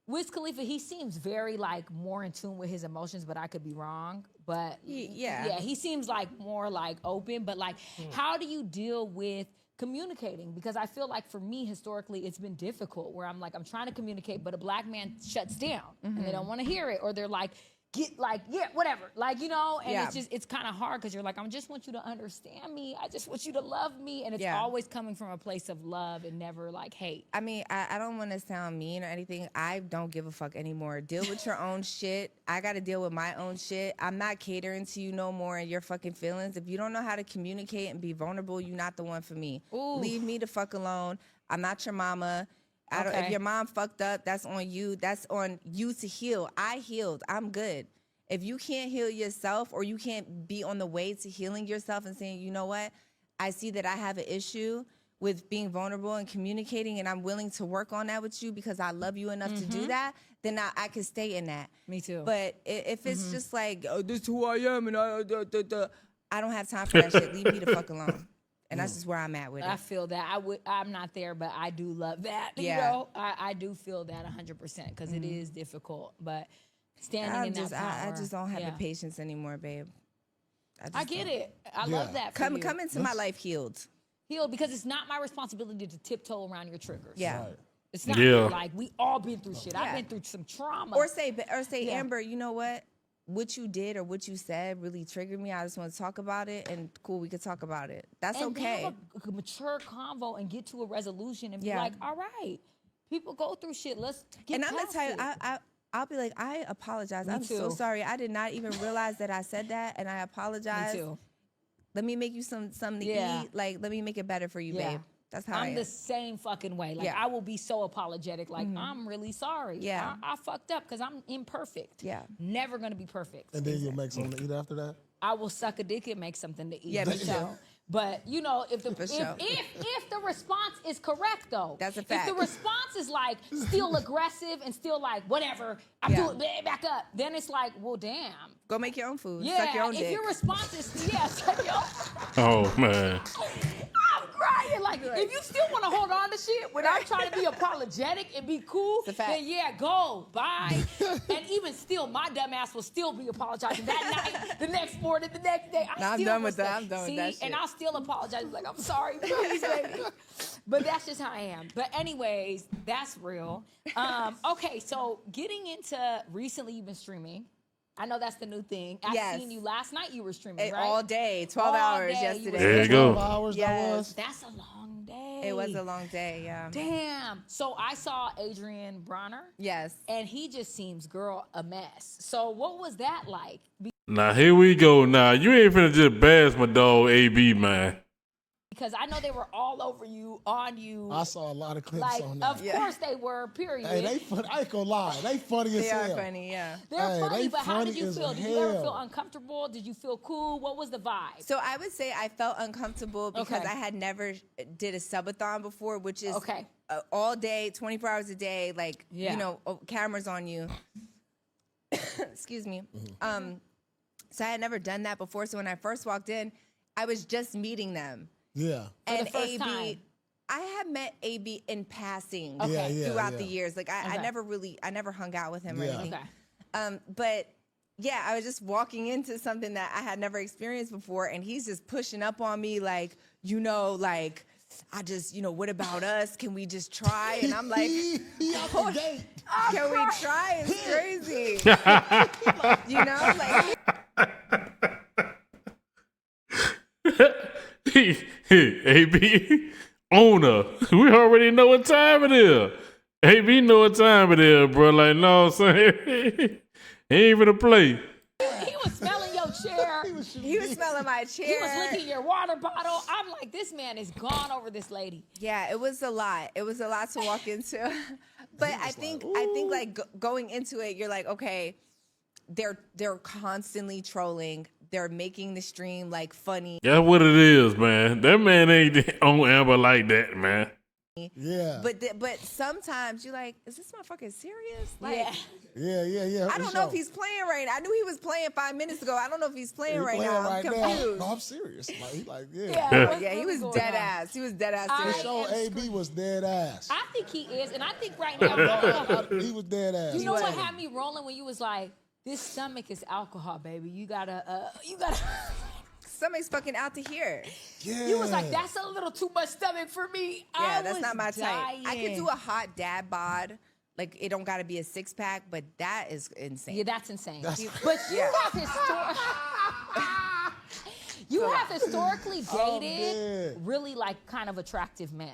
Wiz Khalifa, he seems very like more in tune with his emotions, but I could be wrong. But he seems like more like open. But like, how do you deal with communicating? Because I feel like for me, historically, it's been difficult where I'm trying to communicate, but a black man shuts down and they don't want to hear it, or they're like, whatever. It's kind of hard because you're like, I just want you to understand me. I just want you to love me. And it's always coming from a place of love and never like hate. I mean, I don't want to sound mean or anything. I don't give a fuck anymore. Deal with your own shit. I got to deal with my own shit. I'm not catering to you no more and your fucking feelings. If you don't know how to communicate and be vulnerable, you're not the one for me. Ooh. Leave me the fuck alone. I'm not your mama. If your mom fucked up, that's on you. That's on you to heal. I healed. I'm good. If you can't heal yourself, or you can't be on the way to healing yourself and saying, you know what, I see that I have an issue with being vulnerable and communicating, and I'm willing to work on that with you because I love you enough to do that, then I can stay in that. Me too. But if it's just like, oh, this is who I am, and I don't have time for that shit. Leave me the fuck alone. And that's just where I'm at with it. I feel that. I'm not there, but I do love that. Yeah. I do feel that 100% because it is difficult. But standing in that power. I just don't have the patience anymore, babe. I get it. I love that for Come you. into my life healed. Healed, because it's not my responsibility to tiptoe around your triggers. Yeah. Right. It's not like we all been through shit. I've been through some trauma. Or say, Amber, you know what you did or what you said really triggered me. I just want to talk about it, and cool, we could talk about it. That's okay. Have a mature convo and get to a resolution and be like, all right, people go through shit. Let's get And I'm gonna tell you, it. I'll be like, I apologize. I'm so sorry. I did not even realize that I said that, and I apologize. Me too. Let me make you something to eat. Like, let me make it better for you, babe. That's how I'm the same fucking way. Like, I will be so apologetic. Like, I'm really sorry. Yeah. I fucked up because I'm imperfect. Yeah. Never going to be perfect. And then you'll make something to eat after that? I will suck a dick and make something to eat. Yeah, me too. But if the response is correct though, that's a fact. If the response is like still aggressive and still like whatever, I'm doing back up, then it's like, well, damn. Go make your own food. Yeah. Suck your own dick. If your response is suck your own. Oh man. I'm crying. Like, if you still want to hold on to shit without trying to be apologetic and be cool, then go, bye. And even still, my dumb ass will still be apologizing that night, the next morning, the next day. I'm done with that. I'm done with that shit. And I'll still apologize. Like, I'm sorry, please, baby. But that's just how I am. But anyways, that's real. Okay, so getting into recently, you've been streaming. I know that's the new thing. I seen you last night. You were streaming, right? All day, 12 hours yesterday. There you go. 12 hours That's a long day. It was a long day, yeah. Damn. So I saw Adrian Bronner. Yes. And he just seems, girl, a mess. So what was that like? Now here we go. Now you ain't finna just bash my dog AB, man. Because I know they were all over you, on you. I saw a lot of clips on that. Of course they were, period. Hey, they funny. I ain't gonna lie. They funny as hell. They are funny, yeah. They're funny, but how did you feel? Did you ever feel uncomfortable? Did you feel cool? What was the vibe? So I would say I felt uncomfortable because I had never did a subathon before, which is all day, 24 hours a day, like, cameras on you. Excuse me. So I had never done that before. So when I first walked in, I was just meeting them. Yeah. And AB, I had met AB in passing throughout the years. Like I never hung out with him or anything. But yeah, I was just walking into something that I had never experienced before, and he's just pushing up on me like, I just, what about us? Can we just try? And I'm like, can we try? It's crazy. AB owner. We already know what time it is. AB know what time it is, bro. Like, no, I'm saying he ain't even a play. He was smelling your chair. He was smelling my chair. He was licking your water bottle. I'm like, this man is gone over this lady. Yeah, it was a lot. It was a lot to walk into. But I think like going into it, you're like, okay, they're constantly trolling. They're making the stream like funny. That's what it is, man. That man ain't on Amber like that, man. Yeah. But sometimes you're like, is this motherfucker serious? Like, yeah. I don't know if he's playing right now. I knew he was playing 5 minutes ago. I don't know if he's playing right now. I'm confused. No, I'm serious. Like, he like, Yeah, he was dead ass. He was dead ass. For sure, AB was dead ass. I think he is, and I think right now He was dead ass. You know what had me rolling when you was like, this stomach is alcohol, baby. You gotta. Stomach's fucking out to here. Yeah. You was like, that's a little too much stomach for me. Yeah, that's not my type. I could do a hot dad bod. Like, it don't gotta be a 6-pack, but that is insane. Yeah, that's insane. But you have historically dated really like kind of attractive men.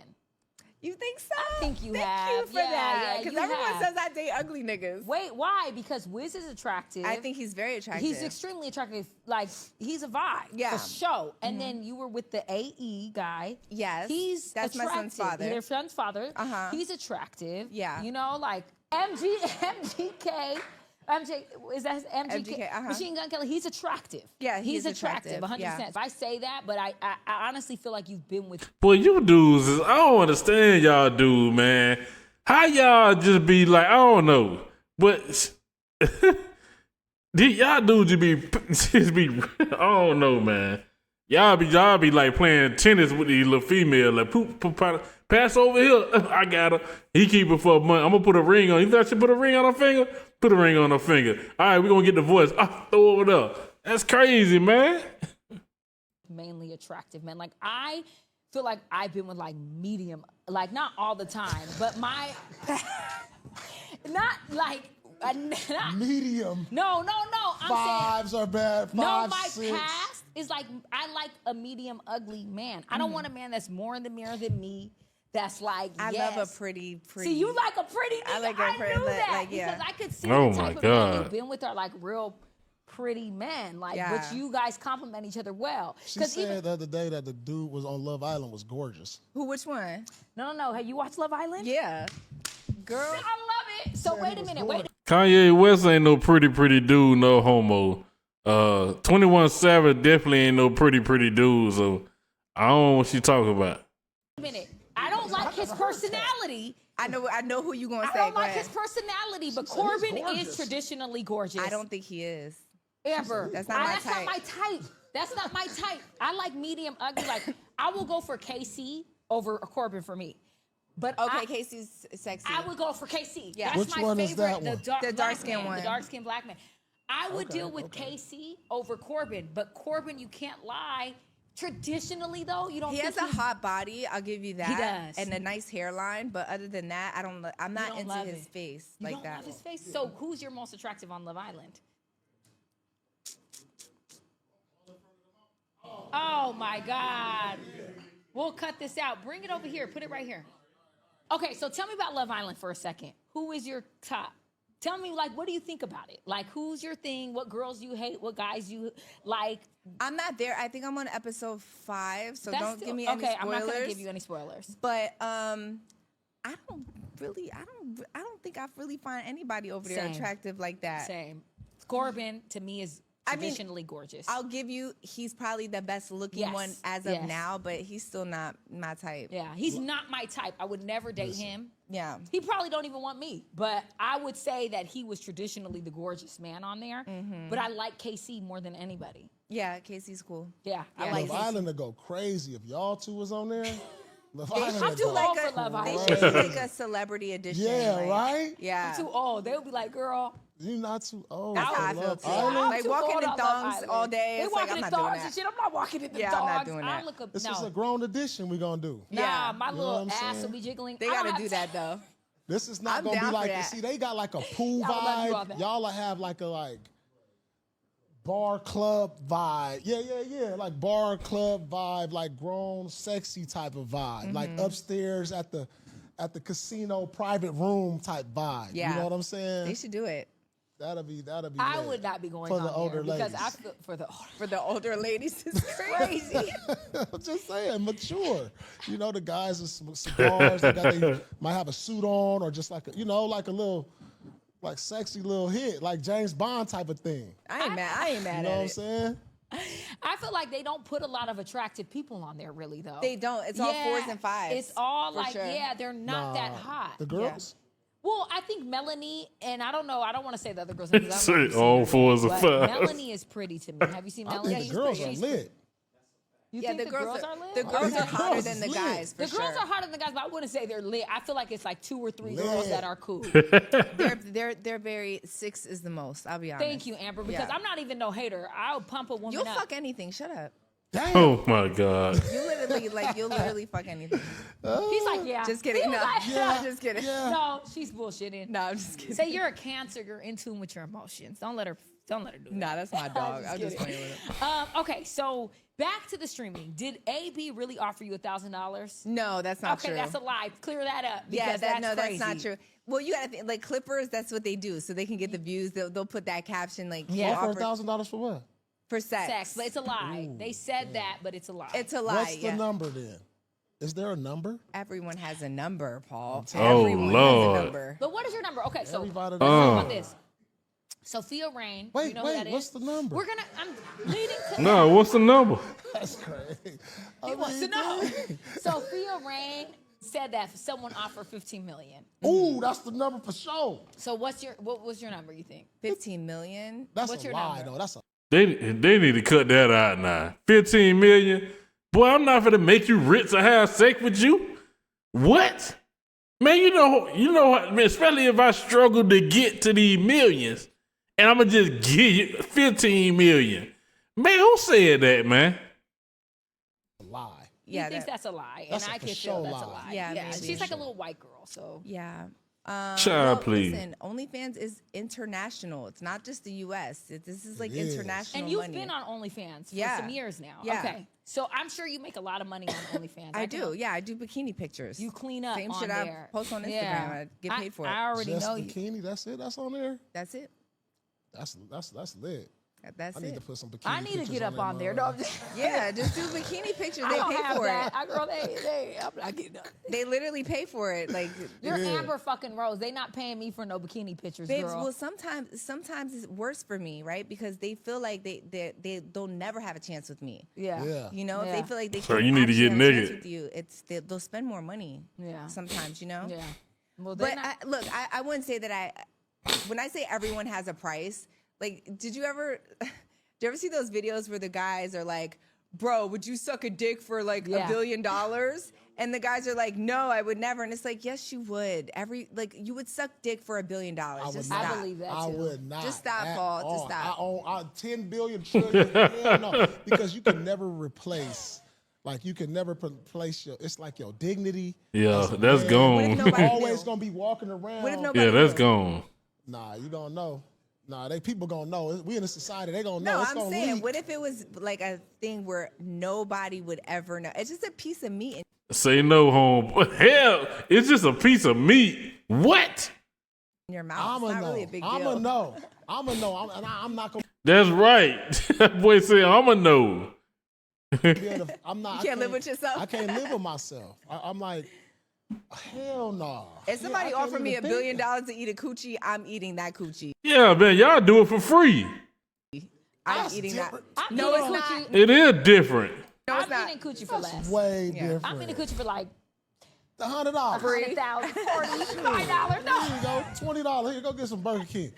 You think so? I think you Thank have. you for that. Because everyone have. says I date ugly niggas. Wait, why? Because Wiz is attractive. I think he's very attractive. He's extremely attractive. Like, he's a vibe. Yeah. For show. And then you were with the AE guy. Yes. That's my son's father. Their son's father. Uh-huh. He's attractive. Yeah. You know, like MGK. Is that MGK? Machine Gun Kelly. He's attractive. Yeah, he's attractive. 100%. Yeah. If I say that, but I honestly feel like you've been with. Boy, you dudes I don't understand y'all dudes, man. How y'all just be like, I don't know, but y'all dudes just be I don't know, man. Y'all be like playing tennis with these little female, like pass over here. I got her. He keep it for a month. I'm gonna put a ring on. You think I should put a ring on her finger? Put a ring on her finger. All right, we're gonna get the voice. Throw over there. That's crazy, man. Mainly attractive men. Like, I feel like I've been with like medium, like not all the time, but my not like not, medium. No. I'm Fives saying, are bad. my 6. past is like I like a medium ugly man. I don't want a man that's more in the mirror than me. That's like I love a pretty. See, you like a pretty nigga. I like a pretty. I knew that like, yeah. because I could see Oh the my type of men God. you've been with are like real pretty men. Like, Yeah. but you guys compliment each other well. She said the other day that the dude was on Love Island was gorgeous. Which one? No. Have you watched Love Island? Yeah. Girl. I love it. So wait a minute. Wait. Kanye West ain't no pretty dude, no homo. 21 Savage definitely ain't no pretty dude, so I don't know what she talking about. A minute. I don't like his personality. I know who you gonna say. I don't like his personality, but Corbin is traditionally gorgeous. I don't think he is. Amber. That's not my type. Not my type. That's not my type. I like medium ugly. Like, I will go for KC over Corbin for me. But okay, Casey's sexy. I would go for KC. Yeah. That's Which my one favorite. is that one? The dark-skinned one. The dark-skinned black man. I would deal with KC over Corbin, but Corbin, you can't lie. Traditionally, though, you don't. He think has a hot body. I'll give you that. He does, and a nice hairline. But other than that, I'm not into his face you like don't that. Love his face. So, who's your most attractive on Love Island? Oh my God! We'll cut this out. Bring it over here. Put it right here. Okay, so tell me about Love Island for a second. Who is your top? Tell me, like, what do you think about it? Like, who's your thing? What girls you hate? What guys you like? I'm not there. I think I'm on episode 5, so don't give me any okay, spoilers. I'm not gonna give you any spoilers. But I don't think I really find anybody over there attractive like that. Same. Corbin to me is traditionally gorgeous. I'll give you, he's probably the best looking one as of now, but he's still not my type. Yeah, he's not my type. I would never date him. Yeah. He probably don't even want me, but I would say that he was traditionally the gorgeous man on there. Mm-hmm. But I like KC more than anybody. Yeah, Casey's cool. Yeah, I like Love Island to go crazy if y'all two was on there. Love Island I'm to too go old for Love Island. They should do like a celebrity edition. Yeah, like, right? Yeah. I'm too old. They would be like, girl. You're not too old. That's how I for feel Love too. Island. I'm Like too walking old in on Love thongs Island. all day. They It's like, walking I'm in not doing thongs that. and shit. I'm not walking in the Yeah, thongs. I'm not doing that. I look up, This no. is a grown edition we gonna do. Nah, Yeah. my You know little what I'm ass saying? will be jiggling. They gotta do that though. This is not I'm gonna be down for like that. see they got like a pool Y'all love you all vibe. that. Y'all have like a bar club vibe. Yeah. Like bar club vibe, like grown, sexy type of vibe. Like upstairs at the casino private room type vibe. Yeah. You know what I'm saying? They should do it. That'll be. I lit. would not be going for on the older there ladies. because For the older ladies, it's crazy. I'm just saying, mature. You know, the guys with cigars, they might have a suit on or just like a little, like sexy little hit, like James Bond type of thing. I ain't mad You know at what I'm it. saying? I feel like they don't put a lot of attractive people on there, really, though. They don't. It's all 4s and 5s. It's all for like, sure. they're not that hot. The girls? Well, I think Melanie, and I don't know, I don't want to say the other girls. because I don't know if Say you've seen all her, 4s and but 5s. Melanie is pretty to me. Have you seen I Melanie? think the girls are She's lit. You Yeah, think the girls are lit? The girls think are the hotter girls than is the lit. guys, for The girls sure. are hotter than the guys, but I wouldn't say they're lit. I feel like it's like 2 or 3 Lit. girls that are cool. They're very 6 is the most. I'll be honest. Thank you, Amber, because Yeah. I'm not even no hater. I'll pump a woman You'll up. fuck anything. Shut up. Damn. Oh my God. You'll literally fuck anything. He's like, yeah. Just kidding. He was No, like, Yeah. just kidding. Yeah. No, she's bullshitting. No, I'm just kidding. Say you're a Cancer. You're in tune with your emotions. Don't let her do that. Nah, that's my dog. I'm just kidding. playing with it. Okay, so back to the streaming. Did AB really offer you $1,000? No, that's not Okay, true. that's a lie. Clear that up. Yeah, Because that's crazy. not true. Well, you gotta think, like clippers. That's what they do, so they can get the views. They'll put that caption like Yeah. Offer $1,000 for what? for sex. Sex, but it's a lie. They said that, but it's a lie. It's a lie. What's the yeah. number then? Is there a number? Everyone has a number, Paul. Oh, Everyone Lord. has a number. But what is your number? Okay, so Everybody let's does. talk about this. Sophia Rain. Wait, you know who that what's is? the number? I'm leading to No, what's the number? That's crazy. He wants to know. Sophia Rain said that someone offered $15 million. Ooh, that's the number for sure. So what was your number, you think? 15 million. That's What's a your lie, number? though. That's a They need to cut that out now. 15 million. Boy, I'm not gonna make you rich or have sex with you. What? Man, you know what, man, especially if I struggle to get to these millions and I'm gonna just give you 15 million. Man, who said that, man? lie. He Yeah, thinks that's a lie, and that's a I for can sure feel that's a lie. lie. Yeah, yeah. maybe. She's like a little white girl, so yeah. Child, please. Listen, OnlyFans is international. It's not just the U.S. This is like It is. international And you've money. been on OnlyFans for Yeah. some years now. Yeah. Okay, so I'm sure you make a lot of money on OnlyFans. I do. Yeah, I do bikini pictures. You clean up Same on shit there. I post on Instagram. Yeah. I get paid for it. I already Just know you. bikini, that's it? That's on there? That's it. That's lit. That's I need it. to put some bikini I need to pictures get up on there. No, I'm just, Yeah, just do bikini pictures. I They don't pay have for that. it. I'm not getting up. They literally pay for it. Like, You're Yeah. Amber fucking Rose. They not paying me for no bikini pictures, babes. girl. Well, sometimes it's worse for me, right? Because they feel like they'll never have a chance with me. yeah. Yeah. You know, if Yeah. they feel like they So can you need to actually get have a chance naked. with you, they'll spend more money. Yeah. Sometimes, you know. Yeah. Well, But I wouldn't say that when I say everyone has a price, like, did you ever see those videos where the guys are like, bro, would you suck a dick for like $1 billion? And the guys are like, no, I would never. And it's like, yes, you would. You would suck dick for $1 billion. Just I stop. believe that I too. would not. Just stop, at Paul. Just all. stop. I own 10 billion trillion. Hell no. Because you can never replace. Like you can never replace it's like your dignity. Yeah, as a that's man. gone. What if You're nobody always knew? gonna be walking around. What if nobody Yeah, that's knew? gone. Nah, you gonna know. Nah, people gonna know. We in a society, they gonna know. No, It's I'm gonna saying, leak. what if it was like a thing where nobody would ever know? It's just a piece of meat Say no, home. Hell, it's just a piece of meat. What? in your mouth. I'ma It's not know. really a big I'ma deal. know. I'ma know. I'm not gonna That's right. That boy said, I'ma know. be able to. I'm not. You can't live with yourself? I can't live with myself. I'm like, hell no. If somebody I can't offered me even $1 billion think to eat a coochie, I'm eating that coochie. Yeah, man, y'all do it for free. I'm That's eating different. that. I'm No, eating it's coochie. not. It is different. No, it's I'm not. eating coochie for That's less. way Yeah. different. I'm eating coochie for like $100. $100,000, $45. No. Here you go. $20. Here, go get some Burger King.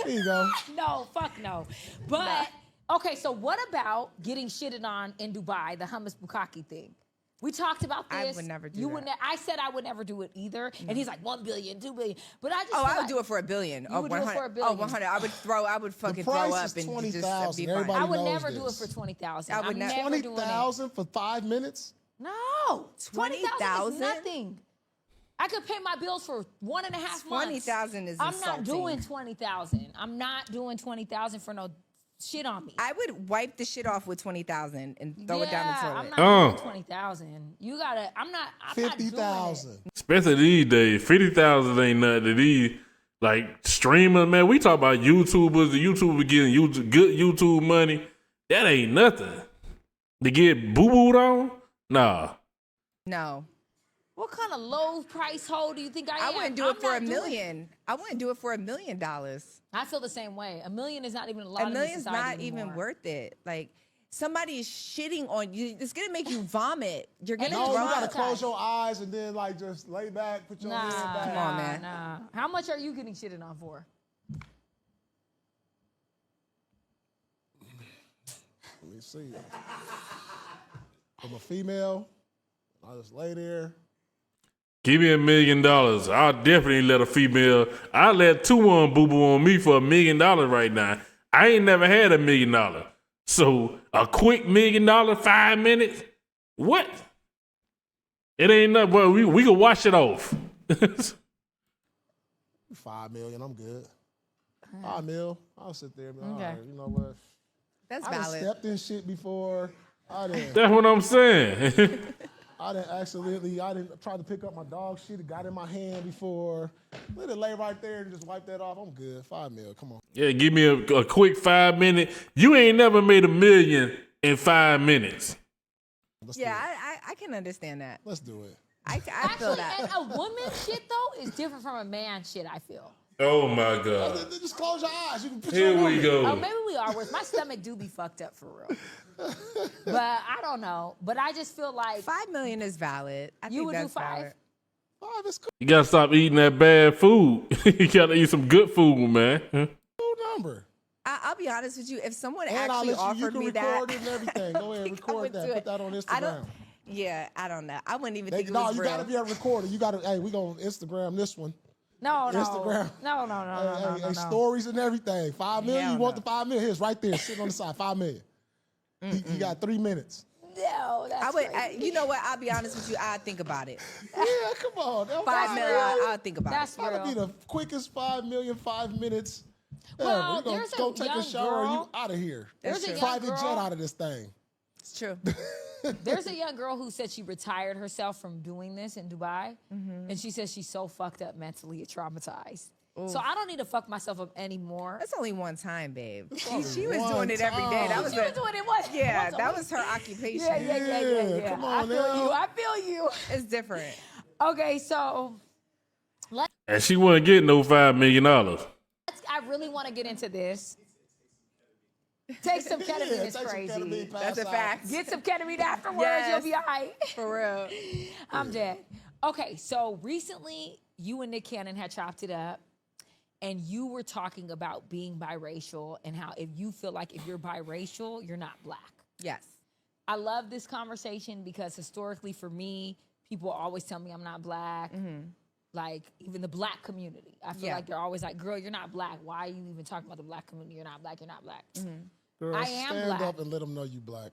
Here you go. No, fuck no. But okay, so what about getting shitted on in Dubai, the hummus bukkake thing? We talked about this. I would never do you that. Would I said I would never do it either. And he's like, 1 billion, 2 billion. But I just Oh, feel I would like do it for $1 billion. You would do it for $1 billion. Oh, 100. I would fucking throw price up is and just 20,000. be fine. Everybody I would knows never do it this. for 20,000. I would I'm never- never doing it. 20,000 for 5 minutes? No, 20,000 is 20,000? nothing. I could pay my bills for 1.5 months. 20,000 is I'm not insulting. doing 20,000. I'm not doing 20,000 for no shit on me. I would wipe the shit off with 20,000 and throw it down the toilet. I'm not doing 20,000. You gotta. I'm not 50,000. Especially these days, 50,000 ain't nothing to these like streamers, man. We talk about YouTubers, the YouTubers getting good YouTube money. That ain't nothing. To get boo-booed on? Nah. No. What kind of low price hole do you think I am? I wouldn't do it for $1 million. I wouldn't do it for $1 million. I feel the same way. $1 million is not even a lot. $1 million's not even worth it. Like somebody is shitting on you. It's gonna make you vomit. You're gonna No, you vomit. gotta close your eyes and then like just lay back, put your head back. Come on, man. Nah. How much are you getting shitted on for? Let me see. From a female, I just lay there. Give me $1 million. I'll definitely let a female. I'll let 2-1 boo-boo on me for $1 million right now. I ain't never had $1 million. So a quick $1 million, 5 minutes? What? It ain't nothing. Well, we can wash it off. 5 million, I'm good. 5 mil, I'll sit there and be like, Okay. all right, you know what? That's I done valid. stepped in shit before. That's what I'm saying. I didn't try to pick up my dog shit. It got in my hand before. Let it lay right there and just wipe that off. I'm good. 5 mil, come on. Yeah, give me a quick 5 minute. You ain't never made $1 million in 5 minutes. Yeah, I can understand that. Let's do it. I feel that. And a woman shit though is different from a man shit. I feel. Oh my God. Just close your eyes. You can put Here your we go. Oh, maybe we are worse. My stomach do be fucked up for real. But I don't know. But I just feel like $5 million is valid. I you think would do that's 5. valid. 5 is cool You gotta stop eating that bad food. You gotta eat some good food, man. number. I'll be honest with you. If someone And I'll actually let you offered can me record that, it and everything. Go ahead, I record would that. do Put it. that on I don't. Instagram. Yeah, I don't know. I wouldn't even think it No, was you real. gotta be able to record it. You gotta. Hey, we gonna Instagram this one. No. Instagram. No. Stories and everything. 5 million. Hell You want no. the 5 million? Here's right there, sitting on the side. 5 million. You got 3 minutes. No, that's I would. crazy. You know what? I'll be honest with you. I'd think about it. Yeah, come on. That 5 million. I'll think about That's it. That'll be real. the quickest 5 million, 5 minutes. Well, ever. You gonna there's a go take a young shower and you girl- out of here. There's a young Private girl- jet out of this thing. It's true. There's a young girl who said she retired herself from doing this in Dubai, and she says she's so fucked up mentally and traumatized. So I don't need to fuck myself up anymore. That's only one time, babe. She only was one doing it every day. That time. was She was doing it once. yeah. once a That week. was her occupation. Yeah. Come on I feel now. you. I feel you. It's different. Okay, so And she wasn't getting no $5 million. I really want to get into this. Take some ketamine. Yeah, It's take some crazy. ketamine, pass That's a out. fact. Get some ketamine afterwards. Yes. You'll be all right. For real. I'm dead. Okay, so recently you and Nick Cannon had chopped it up, and you were talking about being biracial and how if you feel like if you're biracial, you're not black. Yes. I love this conversation because historically for me, people always tell me I'm not black. Like even the black community. I feel Yeah. like they're always like, girl, you're not black. Why are you even talking about the black community? You're not black. You're not black. Girl, I am stand black. up and let them know you black.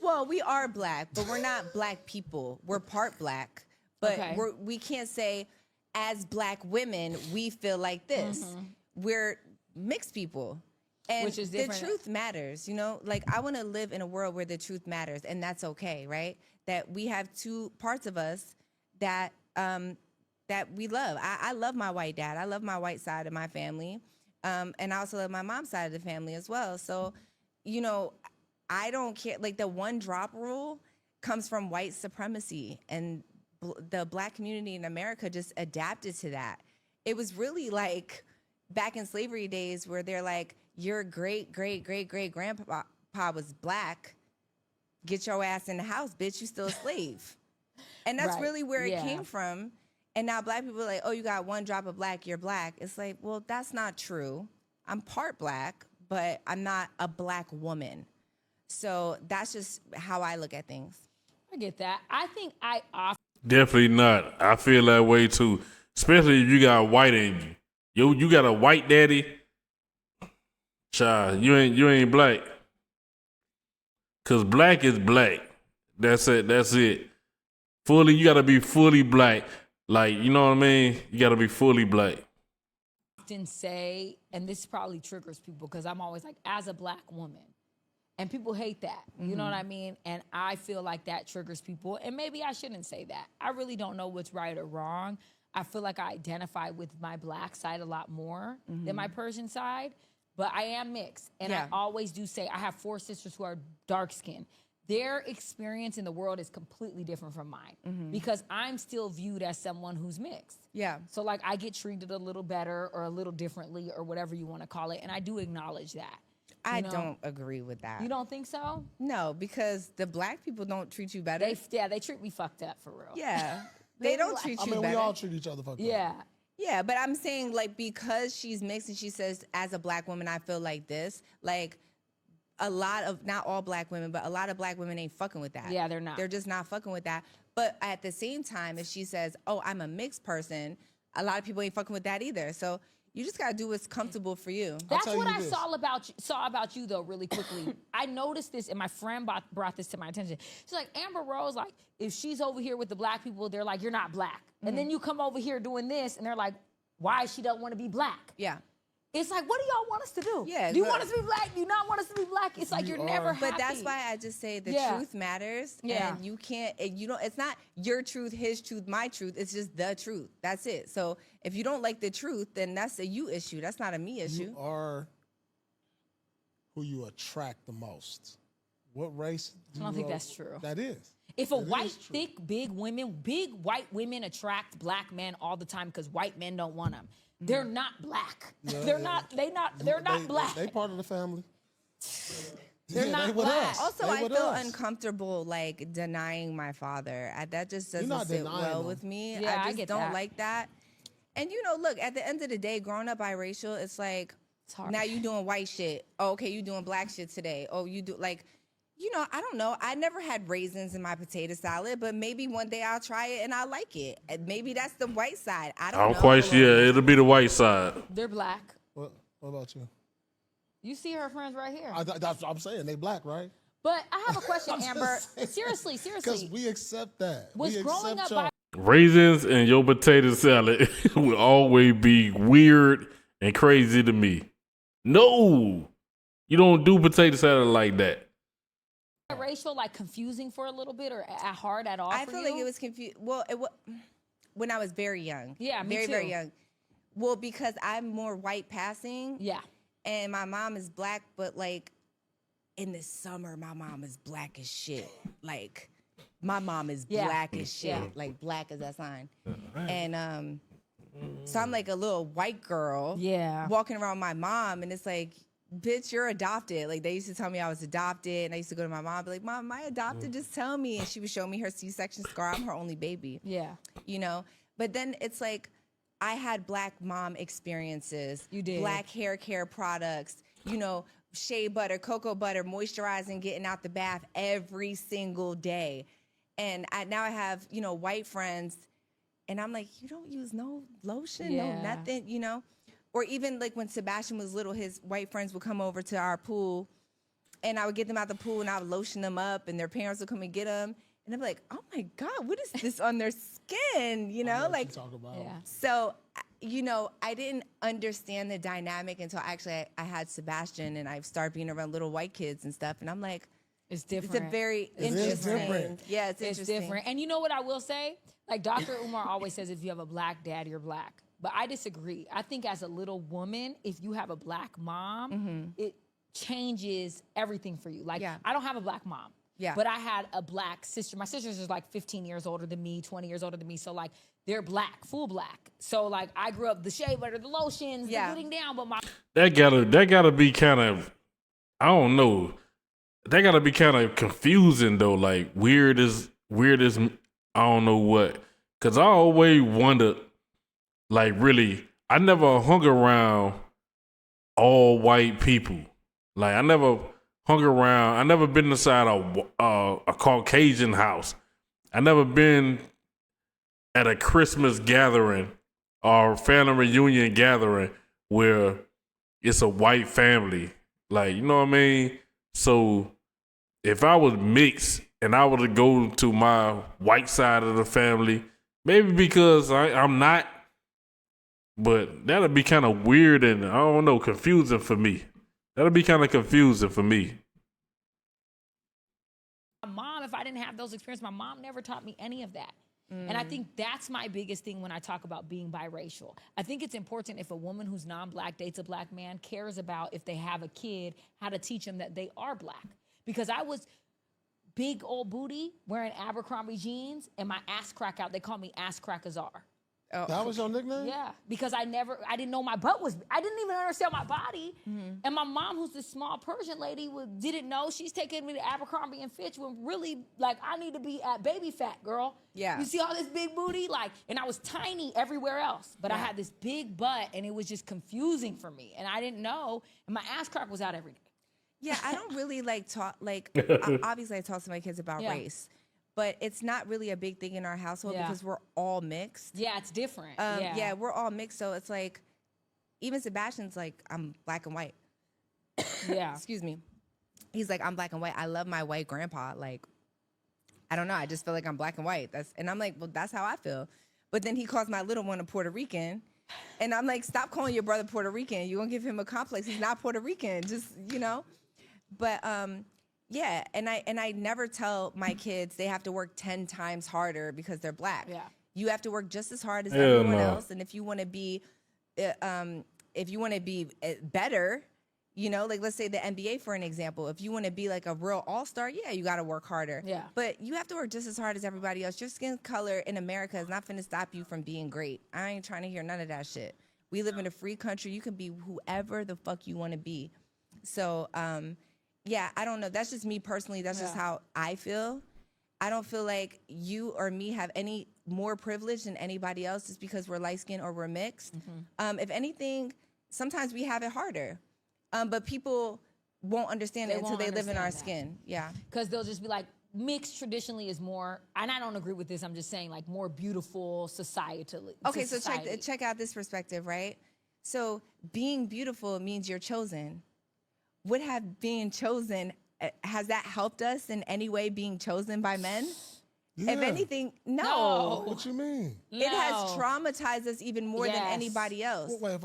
Well, we are black, but we're not black people. We're part black. But Okay. we can't say, as black women, we feel like this. We're mixed people. And Which is the different. truth matters, you know? Like, I want to live in a world where the truth matters, and that's okay, right? That we have two parts of us that that we love. I love my white dad. I love my white side of my family. And I also love my mom's side of the family as well. So, you know, I don't care. Like the one drop rule comes from white supremacy, and the black community in America just adapted to that. It was really like back in slavery days where they're like, your great grandpa was black. Get your ass in the house, bitch. You still a slave. And that's Right. really where it Yeah. came from. And now black people are like, oh, you got one drop of black, you're black. It's like, well, that's not true. I'm part black, but I'm not a black woman. So that's just how I look at things. I get that. I think I often Definitely not. I feel that way too. Especially if you got white in you. You got a white daddy. Child, you ain't black. Cause black is black. That's it. You gotta be fully black. Like, you know what I mean? You gotta be fully black. often say, and this probably triggers people because I'm always like, as a black woman. And people hate that. You know what I mean? And I feel like that triggers people. And maybe I shouldn't say that. I really don't know what's right or wrong. I feel like I identify with my black side a lot more than my Persian side. But I am mixed. And I always do say, I have 4 sisters who are dark skinned. Their experience in the world is completely different from mine because I'm still viewed as someone who's mixed. Yeah. So like I get treated a little better or a little differently or whatever you want to call it. And I do acknowledge that. I don't agree with that. You don't think so? No, because the black people don't treat you better. They treat me fucked up for real. Yeah. They don't treat you better. we all treat each other fucked up. Yeah. Yeah, but I'm saying like because she's mixed and she says as a black woman I feel like this, like a lot of, not all black women, but a lot of black women ain't fucking with that. Yeah, they're not. They're just not fucking with that. But at the same time, if she says, oh, I'm a mixed person, a lot of people ain't fucking with that either. So you just gotta do what's comfortable for you. That's what I saw about you though, really quickly. I noticed this, and my friend brought this to my attention. She's like, Amber Rose, like, if she's over here with the black people, they're like, you're not black. And then you come over here doing this, and they're like, why she don't want to be black? Yeah. It's like, what do y'all want us to do? Yeah, do you want us to be black? Do you not want us to be black? It's like you're never happy. But that's why I just say the truth matters. Yeah. And you can't, it's not your truth, his truth, my truth. It's just the truth. That's it. So if you don't like the truth, then that's a you issue. That's not a me issue. You are who you attract the most. What race? I don't think that's true. That is. If thick, big white women attract black men all the time because white men don't want them. They're not black. Yeah, they're not black. They part of the family. They're not black. Also, I feel uncomfortable like denying my father. That just doesn't sit well with me. Yeah, I just don't like that. And look, at the end of the day, growing up biracial, it's like it's hard. Now you doing white shit. Oh, okay, you doing black shit today. Oh, you do like. I don't know. I never had raisins in my potato salad, but maybe one day I'll try it and I'll like it. And maybe that's the white side. I don't know. I'm quite sure it'll be the white side. They're black. What about you? You see her friends right here. That's what I'm saying. They black, right? But I have a question, Amber. Seriously. Because we accept that. Was growing up by raisins in your potato salad will always be weird and crazy to me. No, you don't do potato salad like that. Racial, like confusing for a little bit or hard at all? I feel like it was confused. Well, it was when I was very young. Yeah, me very, too. very young. Well, because I'm more white passing. Yeah. And my mom is black, but like in the summer, my mom is black as shit. Like my mom is black as shit. Yeah. Like black as that sign. And so I'm like a little white girl. Yeah. Walking around my mom, and it's like, bitch, you're adopted. Like they used to tell me I was adopted, and I used to go to my mom and be like, Mom, am I adopted? Just tell me. And she would show me her C-section scar. I'm her only baby. Yeah. But then it's like I had black mom experiences. You did. Black hair care products, shea butter, cocoa butter, moisturizing, getting out the bath every single day. And now I have, white friends, and I'm like, you don't use no lotion, no nothing, Or even like when Sebastian was little, his white friends would come over to our pool, and I would get them out the pool and I would lotion them up, and their parents would come and get them. And I'm like, oh my God, what is this on their skin? Like, talk about. Yeah. So, I didn't understand the dynamic until actually I had Sebastian, and I started being around little white kids and stuff. And I'm like, it's different. It's a very interesting. Different. Yeah, it's interesting. Different. And you know what I will say? Like Dr. Umar always says, if you have a black dad, you're black. But I disagree. I think as a little woman, if you have a black mom, it changes everything for you. Like, I don't have a black mom. Yeah. But I had a black sister. My sisters are like 15 years older than me, 20 years older than me. So, like, they're black, full black. So, like, I grew up the shea butter, the lotions, the getting down. But that gotta be kind of, I don't know. That gotta be kind of confusing, though. Like, weird as, I don't know what. Because I always wondered, like, really, I never hung around all white people. Like, I never hung around. I never been inside a Caucasian house. I never been at a Christmas gathering or family reunion gathering where it's a white family. Like, you know what I mean? So if I was mixed and I were to go to my white side of the family, maybe because I'm not But that'll be kind of weird and I don't know, confusing for me. That'll be kind of confusing for me. My mom, if I didn't have those experiences, my mom never taught me any of that. And I think that's my biggest thing when I talk about being biracial. I think it's important if a woman who's non-black dates a black man, cares about if they have a kid, how to teach them that they are black. Because I was big old booty wearing Abercrombie jeans and my ass crack out. They call me Ass Crack Azar. Oh. That was your nickname? Yeah, because I didn't know my butt was, I didn't even understand my body. And my mom, who's this small Persian lady, didn't know. She's taking me to Abercrombie and Fitch when really, like, I need to be at baby fat, girl. Yeah. You see all this big booty? Like, and I was tiny everywhere else, but I had this big butt and it was just confusing for me. And I didn't know, and my ass crack was out every day. Yeah, I don't really like talk, like, obviously I talk to my kids about race. But it's not really a big thing in our household because we're all mixed. Yeah, it's different. Yeah, we're all mixed. So it's like, even Sebastian's like, I'm black and white. Yeah. Excuse me. He's like, I'm black and white. I love my white grandpa. Like, I don't know. I just feel like I'm black and white. And I'm like, well, that's how I feel. But then he calls my little one a Puerto Rican. And I'm like, stop calling your brother Puerto Rican. You're going to give him a complex. He's not Puerto Rican. Just, you know. But, yeah, and I never tell my kids they have to work 10 times harder because they're black. Yeah. You have to work just as hard as everyone else, and if you want to be better, you know, like let's say the NBA for an example, if you want to be like a real all-star, yeah, you got to work harder. Yeah. But you have to work just as hard as everybody else. Your skin color in America is not going to stop you from being great. I ain't trying to hear none of that shit. We live in a free country. You can be whoever the fuck you want to be. So, yeah, I don't know. That's just me personally. That's just how I feel. I don't feel like you or me have any more privilege than anybody else just because we're light-skinned or we're mixed. If anything, sometimes we have it harder. But people won't understand it until they live in our skin. Yeah. Because they'll just be like, mixed traditionally is more, and I don't agree with this, I'm just saying like more beautiful societally. Okay, so check out this perspective, right? So being beautiful means you're chosen. Would have being chosen, has that helped us in any way being chosen by men? Yeah. If anything, no. What you mean? It has traumatized us even more than anybody else. Wait.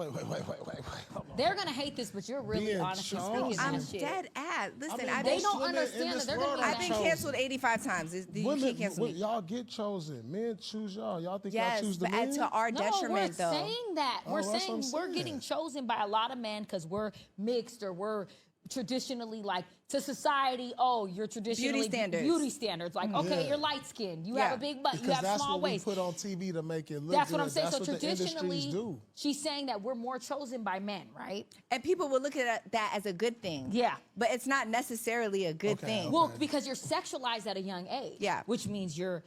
They're gonna hate this, but you're really honestly speaking. I'm dead ass. Listen, they don't understand that they're gonna be I've been canceled 85 times. You can't cancel me. Y'all get chosen. Men choose y'all. Y'all think y'all choose the men? Yes, but to our detriment, though. We're saying that. We're saying we're getting chosen by a lot of men because we're mixed or we're traditionally, like, to society, you're traditionally beauty standards. Like, okay, you're light skinned, you have a big butt, because you have small waist. That's what we put on TV to make it look That's good. what I'm saying. That's so what traditionally, the industries do. She's saying that we're more chosen by men, right? And people will look at that as a good thing. Yeah. But it's not necessarily a good thing. Well, because you're sexualized at a young age. Yeah. Which means you're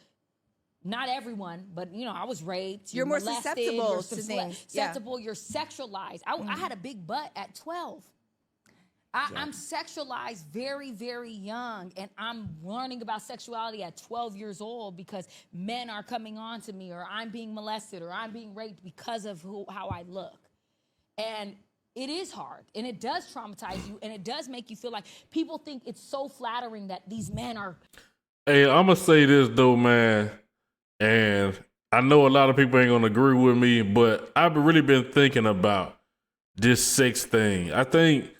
not everyone, but you know, I was raped. You're more molested, susceptible to things. Susceptible. You're sexualized. I had a big butt at 12. I'm sexualized very, very young, and I'm learning about sexuality at 12 years old because men are coming on to me, or I'm being molested, or I'm being raped because of how I look. And it is hard, and it does traumatize you, and it does make you feel like people think it's so flattering that these men are. Hey, I'm going to say this, though, man, and I know a lot of people ain't going to agree with me, but I've really been thinking about this sex thing. I think,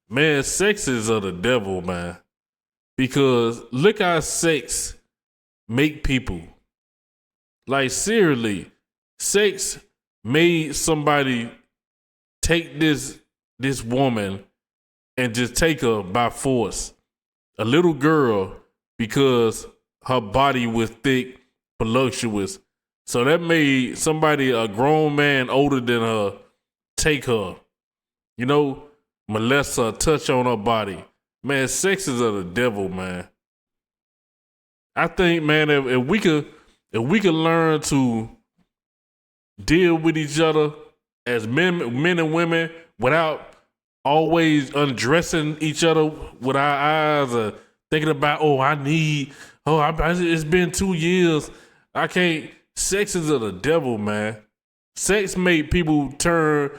man, sex is of the devil, man. Because look how sex make people. Like, seriously, sex made somebody take this woman and just take her by force. A little girl, because her body was thick, voluptuous. So that made somebody, a grown man older than her, take her. You know, molest her, touch on her body. Man, sex is of the devil, man. I think, man, if we could learn to deal with each other as men and women without always undressing each other with our eyes or thinking about, it's been 2 years. I can't. Sex is of the devil, man. Sex made people turn.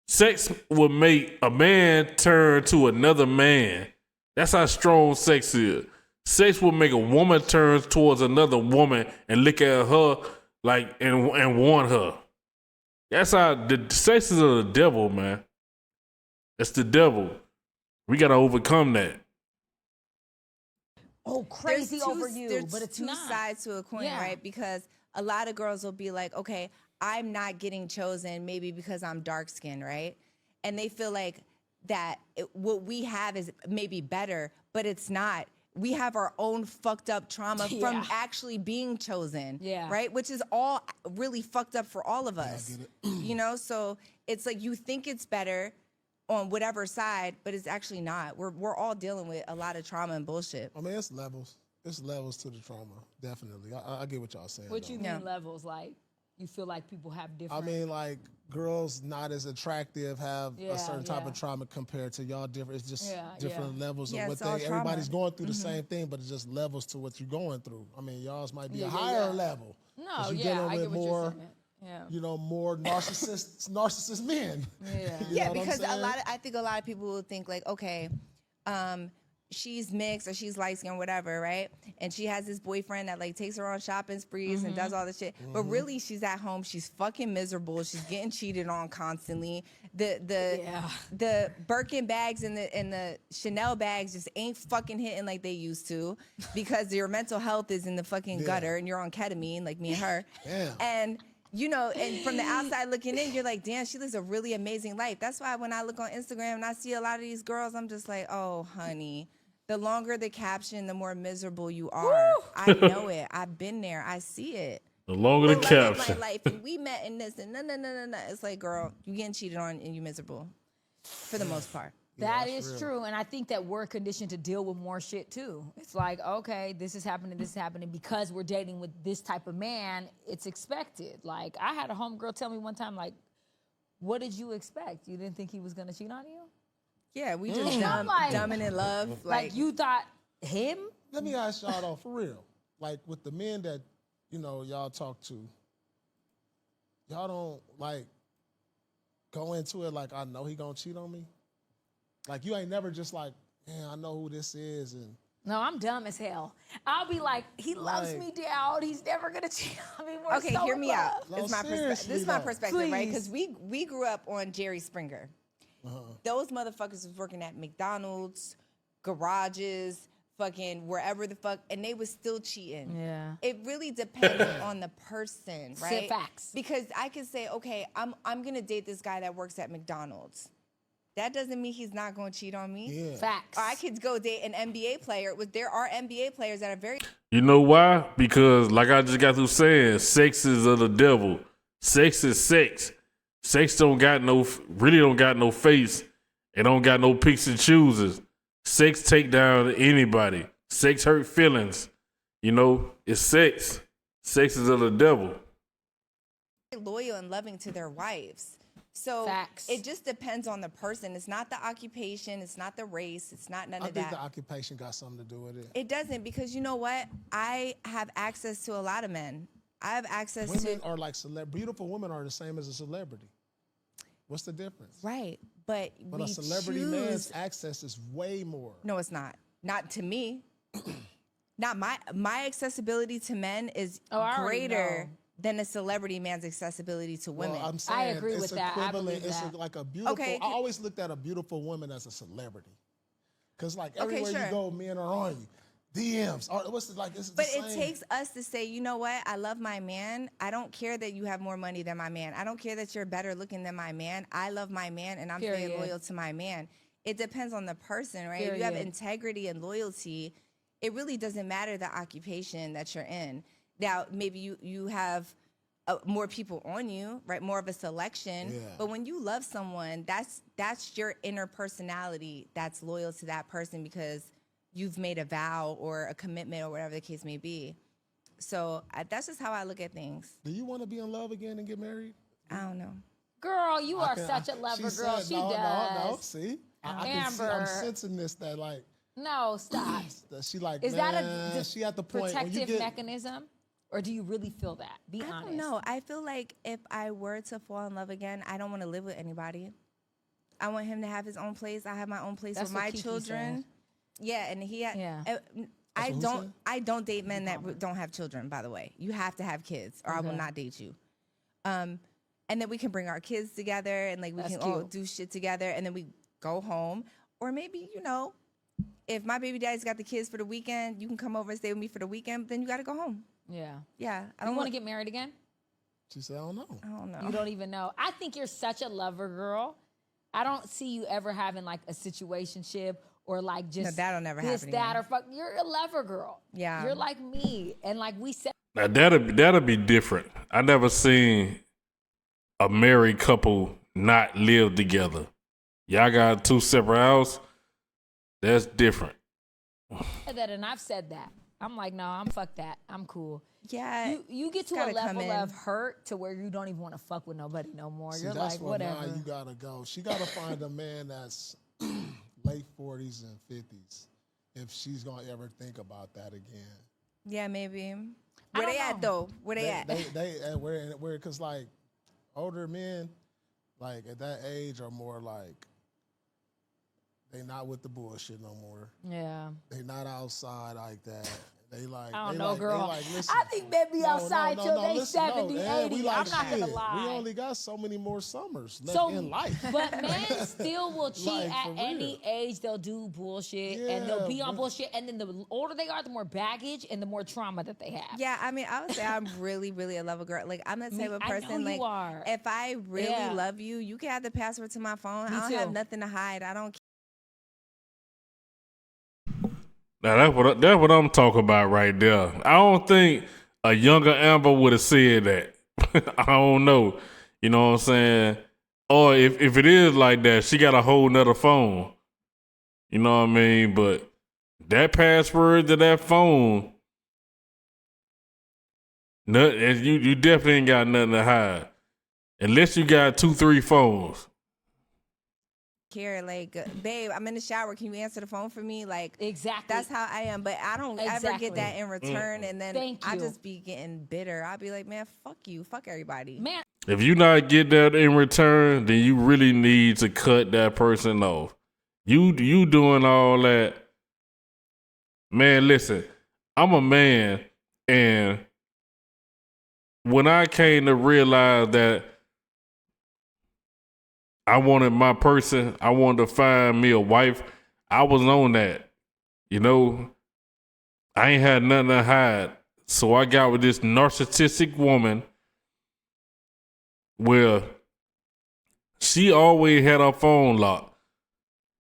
Sex would make a man turn to another man. That's how strong sex is. Sex will make a woman turn towards another woman and look at her like and want her. That's how the sex is of the devil, man. It's the devil. We gotta overcome that. Oh, crazy over you, there's but it's two not. sides to a coin, right? Because a lot of girls will be like, okay, I'm not getting chosen maybe because I'm dark skinned, right? And they feel like that what we have is maybe better, but it's not. We have our own fucked up trauma from actually being chosen, right? Which is all really fucked up for all of us, you know? So it's like you think it's better on whatever side, but it's actually not. We're all dealing with a lot of trauma and bullshit. I mean, it's levels. It's levels to the trauma, definitely. I get what y'all saying. What you mean levels? Like, you feel like people have different... I mean, like, girls not as attractive have a certain type of trauma compared to y'all different. It's just different levels of what everybody's going through the same thing, but it's just levels to what you're going through. I mean, y'all's might be a higher level. No, you're dealing with more, you know, more narcissist men. Yeah, because I think a lot of people will think like, okay, she's mixed or she's light skinned, whatever, right? And she has this boyfriend that like takes her on shopping sprees and does all this shit. But really, she's at home. She's fucking miserable. She's getting cheated on constantly. The Birkin bags and the Chanel bags just ain't fucking hitting like they used to because your mental health is in the fucking gutter and you're on ketamine like me and her. And you know, and from the outside looking in, you're like, damn, she lives a really amazing life. That's why when I look on Instagram and I see a lot of these girls, I'm just like, oh, honey. The longer the caption, the more miserable you are. Woo! I know it. I've been there. I see it. The longer the caption. My life, and we met in this, and no. It's like, girl, you getting cheated on and you miserable, for the most part. That is true, and I think that we're conditioned to deal with more shit too. It's like, okay, this is happening, because we're dating with this type of man, it's expected. Like, I had a homegirl tell me one time, like, what did you expect? You didn't think he was gonna cheat on you? Yeah, we just dumb and in love. Like you thought him? Let me ask y'all though, for real. Like with the men that, you know, y'all talk to, y'all don't like go into it like, I know he gonna cheat on me? Like you ain't never just like, man, I know who this is and no, I'm dumb as hell. I'll be like, he loves me down. He's never gonna cheat on me. Okay, hear me out. This is my perspective, Please. right? Because we grew up on Jerry Springer. Those motherfuckers was working at McDonald's, garages, fucking wherever the fuck, and they was still cheating. Yeah. It really depends on the person, right? Facts. Because I could say, okay, I'm gonna date this guy that works at McDonald's. That doesn't mean he's not gonna cheat on me. Yeah. Facts. Or I could go date an NBA player. There are NBA players that are very... You know why? Because like I just got through saying, sex is of the devil. Sex is sex. Sex really don't got no face. It don't got no picks and chooses. Sex take down anybody. Sex hurt feelings. You know, it's sex. Sex is of the devil. Loyal and loving to their wives. So Facts. It just depends on the person. It's not the occupation. It's not the race. It's not none of that. I think the occupation got something to do with it. It doesn't, because you know what? I have access to a lot of men. I have access women are like beautiful women are the same as a celebrity. What's the difference? Right, but a celebrity man's access is way more. No, it's not. Not to me. Not my accessibility to men is greater than a celebrity man's accessibility to women. Well, I'm saying I agree with that. It's like a beautiful. I always looked at a beautiful woman as a celebrity, because like everywhere you go, men are on you. DMs. What's it like? But it takes us to say, you know what? I love my man. I don't care that you have more money than my man. I don't care that you're better looking than my man. I love my man, and I'm staying loyal to my man. It depends on the person, right? If you have integrity and loyalty, it really doesn't matter the occupation that you're in. Now, maybe you have more people on you, right? More of a selection. Yeah. But when you love someone, that's your inner personality that's loyal to that person because you've made a vow or a commitment or whatever the case may be. So that's just how I look at things. Do you want to be in love again and get married? I don't know. Girl, you are such a lover, girl. She does. No. See? Amber. I'm sensing this, that like... No, stop. She like, is man, that she at the point protective mechanism? Or do you really feel that? Be honest. I don't know. I feel like if I were to fall in love again, I don't want to live with anybody. I want him to have his own place. I have my own place with my children. Said. Yeah, and he had... Yeah. I don't date men that don't have children, by the way. You have to have kids or I will not date you. and then we can bring our kids together, and like we can all do shit together, and then we go home. Or maybe, you know, if my baby daddy's got the kids for the weekend, you can come over and stay with me for the weekend, but then you got to go home. Yeah. Yeah. I don't want to get married again? She said, I don't know. I don't know. You don't even know. I think you're such a lover girl. I don't see you ever having like a situationship or like just that'll never this, happen that, again. or fuck. You're a lover girl. Yeah. You're like me. And like we said. Now that'll be different. I never seen a married couple not live together. Y'all got 2 separate houses. That's different. That, and I've said that. I'm like, no, I'm fuck that. I'm cool. Yeah. You get to a level of hurt to where you don't even want to fuck with nobody no more. See, you're that's like, where whatever. now you gotta go. She gotta find a man that's late 40s and 50s if she's gonna ever think about that again. Yeah, maybe. Where they at though? Where they at? Where because like older men, like at that age, are more like they not with the bullshit no more. Yeah. They not outside like that. They like, I don't they know, like, girl. They like, listen, I think they be outside till they listen, 70, 80. We like, I'm not going to shit, lie. we only got so many more summers left in life. But men still will cheat Like, at for any age. They'll do bullshit and they'll be on bullshit. And then the older they are, the more baggage and the more trauma that they have. Yeah, I mean, I would say I'm really, really a lover girl. Like, I'm the type of person, I know like, you are. if I really love you, you can have the password to my phone. I don't have nothing to hide. I don't care. Now that's what I'm talking about right there. I don't think a younger Amber would have said that. I don't know. You know what I'm saying? Or if it is like that, she got a whole nother phone. You know what I mean? But that password to that phone, you definitely ain't got nothing to hide. Unless you got 2, 3 phones. Care, like, babe, I'm in the shower, can you answer the phone for me? Like, exactly, that's how I am. But I don't ever get that in return. And then I just be getting bitter. I'll be like, man, fuck you, fuck everybody, man. If you not get that in return, then you really need to cut that person off. You doing all that, man. Listen, I'm a man, and when I came to realize that I wanted my person, I wanted to find me a wife, I was on that. You know, I ain't had nothing to hide. So I got with this narcissistic woman where she always had her phone locked.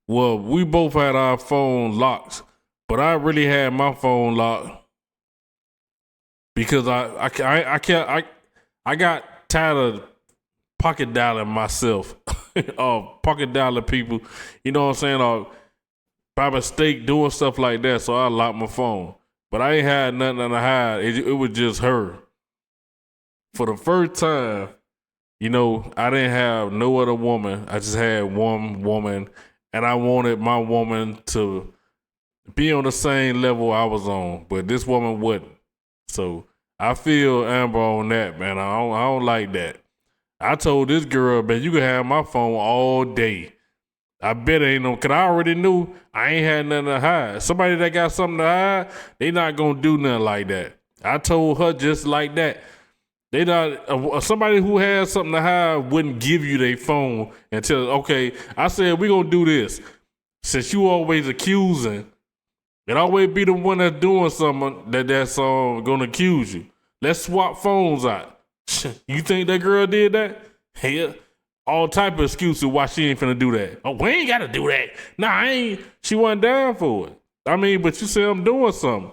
Well, we both had our phone locks, but I really had my phone locked because I got tired of pocket dialing myself. Pocket dialing people, you know what I'm saying, or by mistake doing stuff like that, so I locked my phone. But I ain't had nothing to hide. It was just her. For the first time, you know, I didn't have no other woman. I just had one woman, and I wanted my woman to be on the same level I was on, but this woman wouldn't. So I feel Amber on that, man. I don't like that. I told this girl, man, you can have my phone all day. I bet ain't no, cause I already knew I ain't had nothing to hide. Somebody that got something to hide, they not gonna do nothing like that. I told her just like that. They not, somebody who has something to hide wouldn't give you their phone until, okay, I said, we gonna do this. Since you always accusing, it always be the one that's doing something that's gonna accuse you. Let's swap phones out. You think that girl did that? Hell, all type of excuses why she ain't finna do that. Oh, we ain't gotta do that. Nah, I ain't. She wasn't down for it. I mean, but you say I'm doing something.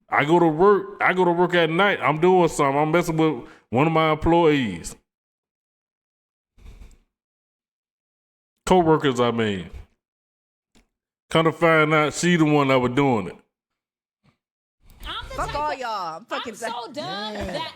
I go to work at night. I'm doing something. I'm messing with one of my employees. Co-workers, I mean. Come to find out she the one that was doing it. Fuck all y'all. I'm so dumb that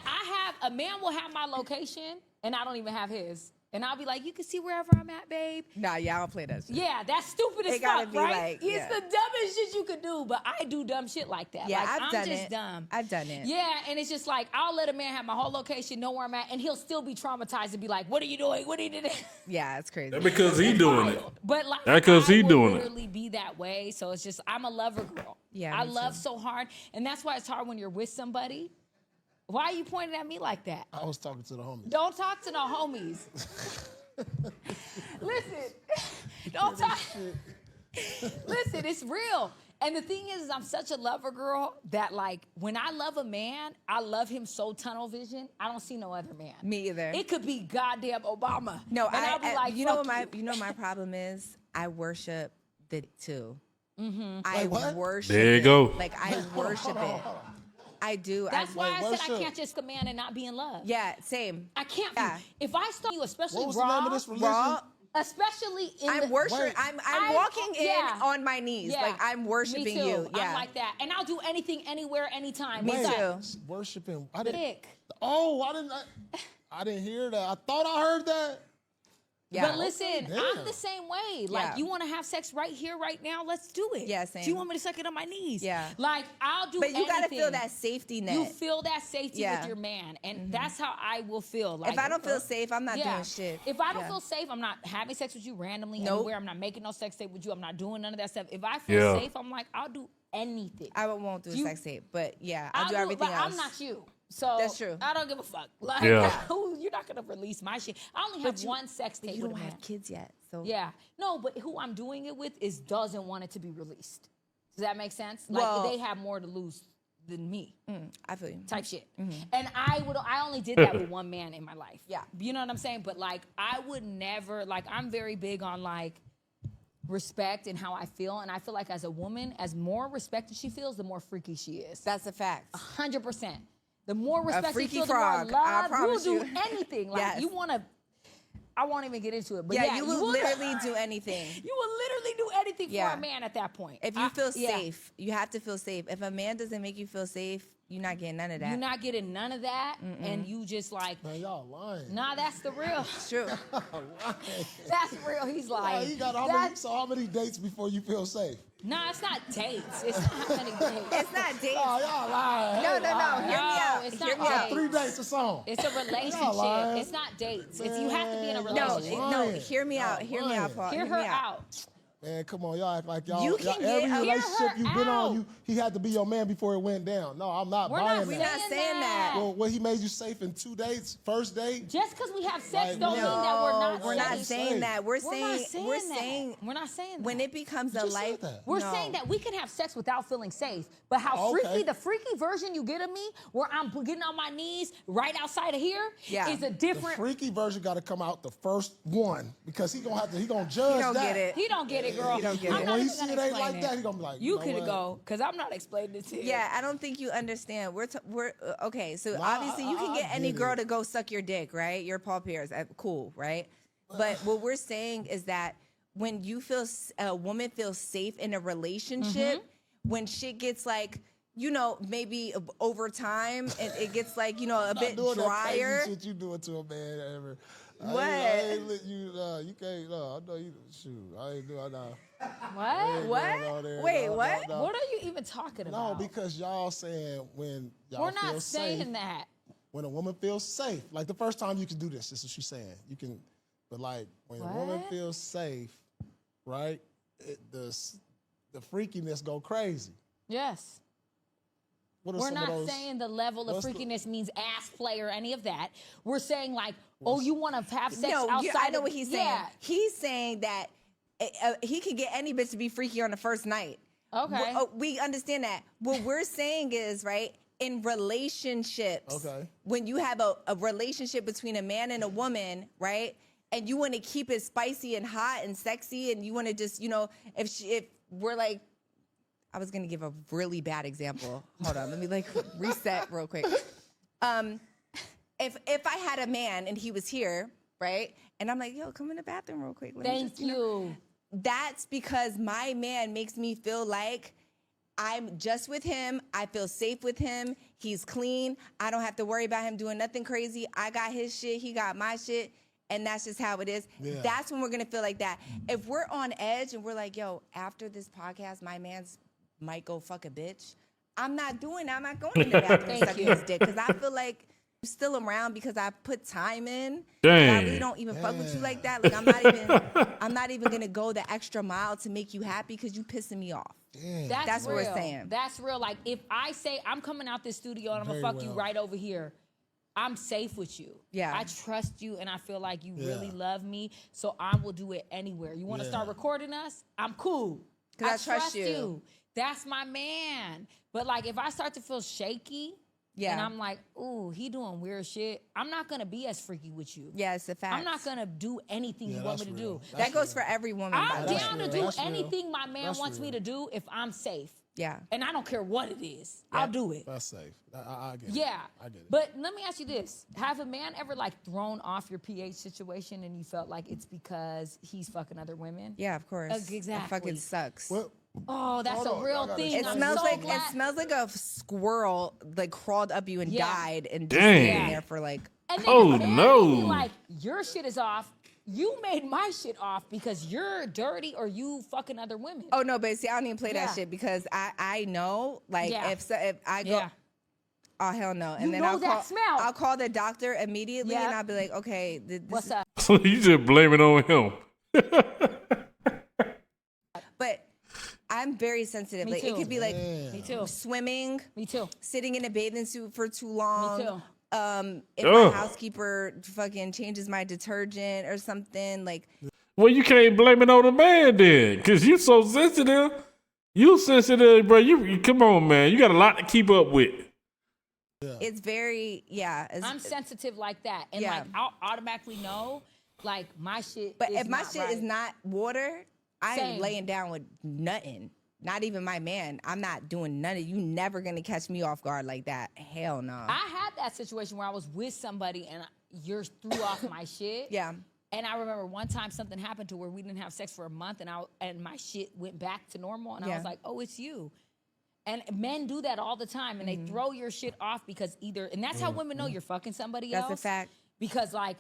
a man will have my location and I don't even have his. And I'll be like, you can see wherever I'm at, babe. Nah, y'all don't play that shit. Yeah, that's stupid as fuck, right? It's the dumbest shit you could do, but I do dumb shit like that. Yeah, like, I'm just dumb. I've done it. Yeah, and it's just like, I'll let a man have my whole location, know where I'm at, and he'll still be traumatized and be like, what are you doing? What are you doing? Yeah, it's crazy. That's because he doing it. But like, that's because he doing it. I literally be that way, so it's just, I'm a lover girl. Yeah, I love so hard, and that's why it's hard when you're with somebody Why are you pointing at me like that? I was talking to the homies. Don't talk to no homies. Listen, don't talk. Listen, it's real. And the thing is I'm such a lover girl that, like, when I love a man, I love him so tunnel vision. I don't see no other man. Me either. It could be goddamn Obama. No, and I'll be like, you know what my problem is? I worship the two. I worship. There you it. go. Like I worship it. I do. That's why I said I can't just a man and not be in love. Yeah, same. I can't. Yeah. If I start you, especially What was raw, the name of this religion? Raw. especially in I'm worshiping. I'm walking in yeah. on my knees. Yeah. Like I'm worshiping Me too. you. Yeah. I'm like that. And I'll do anything, anywhere, anytime. Me What's too. up? Worshiping. I didn't. Dick. Oh, I didn't hear that. I thought I heard that. Yeah. But listen, Damn. I'm the same way. Like, you want to have sex right here, right now? Let's do it. Yeah, same. Do you want me to suck it on my knees? Yeah. Like, I'll do But you anything. gotta feel that safety net. You feel that safety Yeah. with your man. And that's how I will feel. Like, If I don't feel safe, I'm not doing shit. If I don't Yeah. feel safe, I'm not having sex with you randomly Nope. anywhere. I'm not making no sex tape with you. I'm not doing none of that stuff. If I feel Yeah. safe, I'm like, I'll do anything. I won't do a You- sex tape, but yeah, I'll do everything but else. I'm not you. So That's true. I don't give a fuck. Like, Yeah. you're not gonna release my shit. I only have one sex tape You with don't a man. have kids yet, so Yeah. No, but who I'm doing it with doesn't want it to be released. Does that make sense? Well- Like, they have more to lose than me. I feel you. Type shit. And I only did that with one man in my life. Yeah. You know what I'm saying? But like, I would never, like, I'm very big on like respect and how I feel. And I feel like as a woman, as more respected she feels, the more freaky she is. That's a fact. 100%. The more respect you freaky feel, frog, the more I love. promise You'll do you. anything. Like, Yes. you want to, I won't even get into it. But Yeah, you will will literally do anything. You will literally do anything Yeah. for a man at that point. If you feel yeah. safe, you have to feel safe. If a man doesn't make you feel safe, you're not getting none of that. You're not getting none of that, and you just like, Man, y'all lying. nah, that's the real. It's true. That's real. He's Yeah, like, you got how many dates before you feel safe? nah, it's not dates. It's not how many dates. It's not dates. Oh, y'all lying. No, Hey, no, no. lying. Hear me No, out. it's Hear not me out. dates. 3 dates a song. It's a lying. relationship. It's not dates. It's you have to be in a Man, No, relationship. lying. no. Hear me out. Y'all Hear me out, lying. Paul. Hear her out. Man, come on, y'all act like y'all. You can y'all, get every a- hear relationship her you've been out. on, he had to be your man before it went down. No, I'm not We're buying not We're that. not saying that. Well, what he made you safe in 2 dates, first date? Just because we have sex Like, don't mean that we're not. We're not safe. saying that. We're We're not saying saying we're that. saying We're not saying that. when it becomes a just said life. that. We're No. saying that we can have sex without feeling safe, but how Okay. the freaky version you get of me, where I'm getting on my knees right outside of here, Yeah. is a The different. freaky version got to come out the first one because he gonna judge He don't that. get it. He don't get it, girl. He don't get I'm it. not When he even see gonna it ain't explain like that, he gonna be like, you know could what? go, because I'm not explaining it to you. Yeah, I don't think you understand. We're okay. So No, obviously you can I get any get girl it. to go suck your dick, right? You're Paul Pierce, cool, right? But what we're saying is that when you feel a woman feels safe in a relationship, when shit gets like, you know, maybe over time and it gets like, you know, a bit doing that drier. crazy shit you doing to a man ever. What? I ain't let you. You can't. No, I know you. Shoot, I ain't doing that. What? What? Wait, what? What are you even talking No, about? because y'all saying when y'all we're feel not saying safe, that. when a woman feels safe, like the first time you can do this is what she's saying. You can, but like when a woman What? feels safe, right? The freakiness go crazy. Yes. What are We're some not of those? saying the level of what's the- freakiness means ass play or any of that. We're saying like, oh, you want to have sex No, outside. I know of- what he's saying. Yeah. He's saying that he can get any bitch to be freaky on the first night. Okay. We understand that. What we're saying is, right, in relationships, Okay. when you have a relationship between a man and a woman, right, and you want to keep it spicy and hot and sexy, and you want to just, you know, if we're like, I was going to give a really bad example. Hold on, let me like reset real quick. If I had a man and he was here, right, and I'm like, yo, come in the bathroom real quick. Let me Thank just, you know, you. that's because my man makes me feel like I'm just with him. I feel safe with him. He's clean. I don't have to worry about him doing nothing crazy. I got his shit. He got my shit. And that's just how it is. Yeah. That's when we're going to feel like that. If we're on edge and we're like, yo, after this podcast, my man's might go fuck a bitch. I'm not doing that. I'm not going in the bathroom Thank sucking you. his dick because I feel like still around because I put time in. Dang. I really don't even fuck with you like that. Like I'm not even gonna go the extra mile to make you happy because you pissing me off. That's what we're saying. That's real. Like if I say I'm coming out this studio and I'm gonna fuck you right over here, I'm safe with you. Yeah. I trust you and I feel like you really love me. So I will do it anywhere. You wanna start recording us? I'm cool. Because I trust you. That's my man. But like if I start to feel shaky, and I'm like, ooh, he doing weird shit, I'm not gonna be as freaky with you. Yeah, it's a fact. I'm not gonna do anything you want me to do. That goes for every woman. I'm down to do anything my man wants me to do if I'm safe. Yeah. And I don't care what it is. I'll do it. That's safe. I get it. Yeah. I get it. But let me ask you this. Have a man ever like thrown off your pH situation and you felt like it's because he's fucking other women? Yeah, of course. Exactly. It fucking sucks. What? Oh, that's a real thing. It smells like a squirrel like crawled up you and died and just Dang. stayed in there for like. And then Oh, the man no. will be like, your shit is off. You made my shit off because you're dirty or you fucking other women. Oh no, but see, I don't even play that shit because I know like if I go. Oh hell no! And then I'll call the doctor immediately, and I'll be like, "Okay, what's up?" So you just blame it on him. But I'm very sensitive. Me like too. it could be like Me too. swimming, Me too. sitting in a bathing suit for too long. Me too. If my housekeeper fucking changes my detergent or something, like. Well, you can't blame it on the man then, because you so sensitive. You sensitive, bro. You come on, man. You got a lot to keep up with. It's very, I'm sensitive like that. And like, I'll automatically know, like, my shit But is if my not shit right. is not water, I Same. ain't laying down with nothing. Not even my man. I'm not doing none of you. Never gonna catch me off guard like that. Hell no. I had that situation where I was with somebody and you threw off my shit. Yeah. And I remember one time something happened to where we didn't have sex for a month and my shit went back to normal. And I was like, oh, it's you. And men do that all the time. And they throw your shit off because and that's how women know you're fucking somebody else. That's a fact. Because like,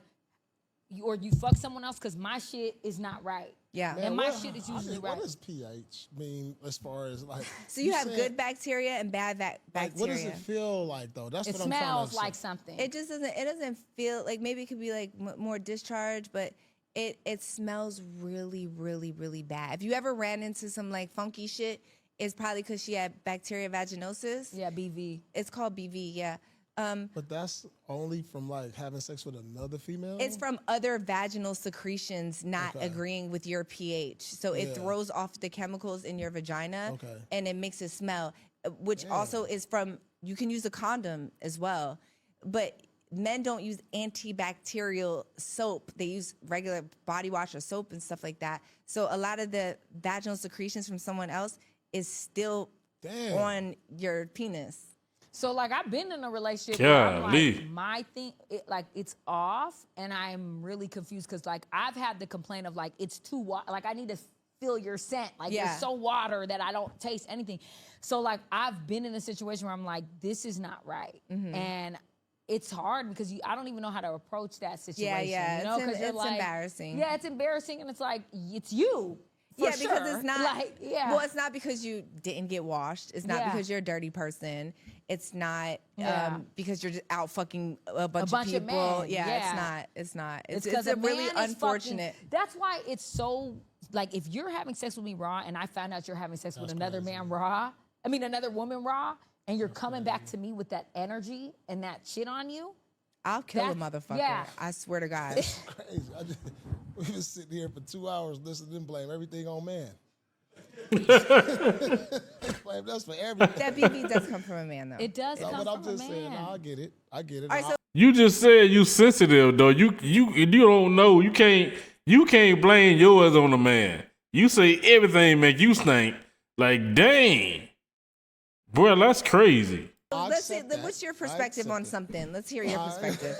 or you fuck someone else because my shit is not right. Yeah. And my shit is usually right. What does pH mean as far as like? So you have good bacteria and bad bacteria. Like, what does it feel like though? That's It what I'm trying to smells say. like something. It just doesn't. It doesn't feel like maybe it could be like more discharge, but it smells really, really, really bad. If you ever ran into some like funky shit, it's probably because she had bacteria vaginosis. Yeah, BV. It's called BV. Yeah. But that's only from like having sex with another female? It's from other vaginal secretions not agreeing with your pH. So it throws off the chemicals in your vagina and it makes it smell, which also is from, you can use a condom as well. But men don't use antibacterial soap. They use regular body wash or soap and stuff like that. So a lot of the vaginal secretions from someone else is still on your penis. So like I've been in a relationship where I'm like, my thing, it's off, and I'm really confused because like I've had the complaint of like it's too like I need to feel your scent, like you're so water that I don't taste anything. So like I've been in a situation where I'm like, this is not right, and it's hard because I don't even know how to approach that situation. Yeah, you know, because it's like, embarrassing. Yeah, it's embarrassing, and it's like it's you. Because it's not. Like, well, it's not because you didn't get washed. It's not because you're a dirty person. It's not because you're just out fucking a bunch of people. Men. It's not. It's a really unfortunate. That's why it's so like if you're having sex with me raw and I find out you're having sex with another man raw, another woman raw, and you're coming back to me with that energy and that shit on you, I'll kill a motherfucker. Yeah. I swear to God. It's crazy. We was sitting here for 2 hours listening and blame everything on man. Blame us for everything. That BB does come from a man, though. It does come from a man. But I'm just saying, I get it. I get it. All right, so You just said you sensitive though. You don't know. You can't blame yours on the man. You say everything make you stink. Like dang, bro, that's crazy. let's see. What's your perspective on something? Let's hear your perspective.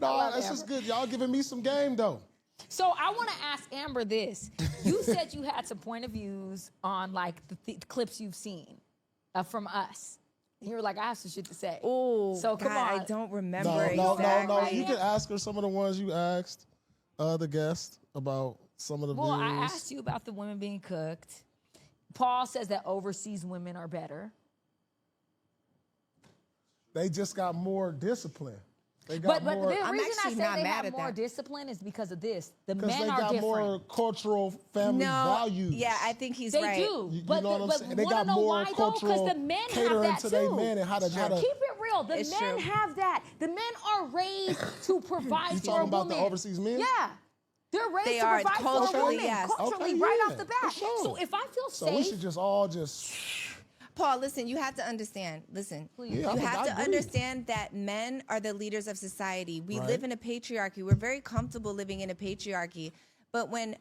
No, that's just good. Y'all giving me some game though. So I want to ask Amber this. You said you had some point of views on like the clips you've seen from us. And you were like, I have some shit to say. Oh, so come on. I don't remember No. You can ask her some of the ones you asked the guests about some of the Well, views. I asked you about the women being cooked. Paul says that overseas women are better. They just got more discipline. They got But more. the I'm reason I actually say not they mad have at more that. discipline is because of this. The Because men they are got different. more cultural family values. Yeah, I think he's They right. do. You but know what I'm but saying? They wanna got know more why, though? Because cultural the men have catering that to too. their men and how to Keep it real. The It's men true. have that. The men are raised to provide You for talking a about woman. the overseas men? Yeah. They're raised They to are provide for a culturally, woman. yes. Culturally, Okay, right yeah, off the for bat. sure. So if I feel So safe, we should just all just. Paul, listen, you have to understand. Listen, Yeah, you I have to agree. understand that men are the leaders of society. We Right. live in a patriarchy. We're very comfortable living in a patriarchy. But when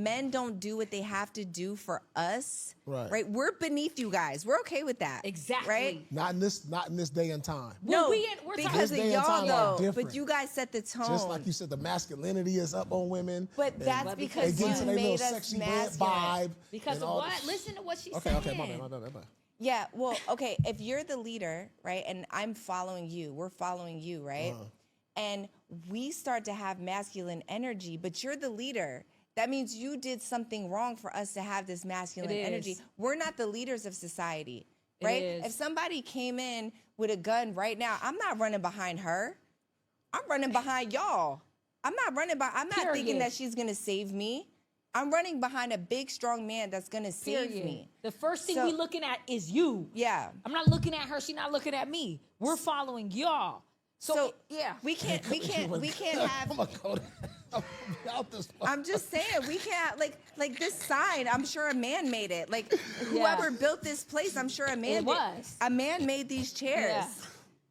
men don't do what they have to do for us, Right. we're beneath you guys. We're okay with that. Exactly. Right? Not in this day and time. Well, No, we're because This of day and y'all time are though. different. But you guys set the tone. Just like you said, the masculinity is up on women. But and that's they because get you into their little made us sexy red masculine. vibe. because and of all what? this- Listen to what she's Okay, saying. my bad. Yeah, well, okay, if you're the leader, right, and I'm following you, we're following you, right? And we start to have masculine energy, but you're the leader. That means you did something wrong for us to have this masculine It is. energy. We're not the leaders of society, It right? is. If somebody came in with a gun right now, I'm not running behind her. I'm running behind y'all. I'm not thinking Period. that she's gonna save me. I'm running behind a big, strong man that's gonna save Period. me. The first thing So- we looking at is you. Yeah. I'm not looking at her. She's not looking at me. We're following y'all. So yeah. we can't have. I'm gonna go out this. I'm just saying we can't like this sign. I'm sure a man made it. Like whoever built this place, I'm sure a man. A man made these chairs. Yeah.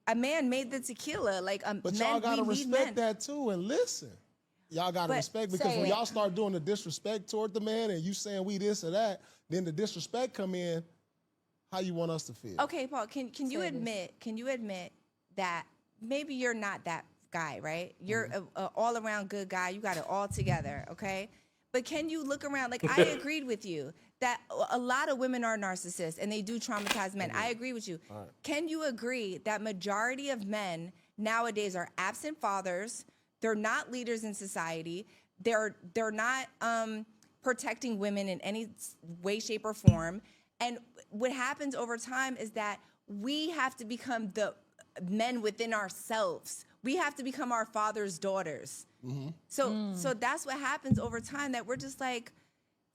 A man made the tequila. Like But men, y'all gotta we need respect men. that too and listen. Y'all gotta But respect because say when it. y'all start doing the disrespect toward the man and you saying we this or that, then the disrespect come in. How you want us to feel? Okay, Paul. Can you admit? Can you admit that maybe you're not that guy, right? You're a all around good guy. You got it all together, okay? But can you look around? Like I agreed with you that a lot of women are narcissists and they do traumatize men. I agree with you. Right. Can you agree that majority of men nowadays are absent fathers? They're not leaders in society. They're not protecting women in any way, shape, or form. And what happens over time is that we have to become the men within ourselves. We have to become our father's daughters. So that's what happens over time, that we're just like,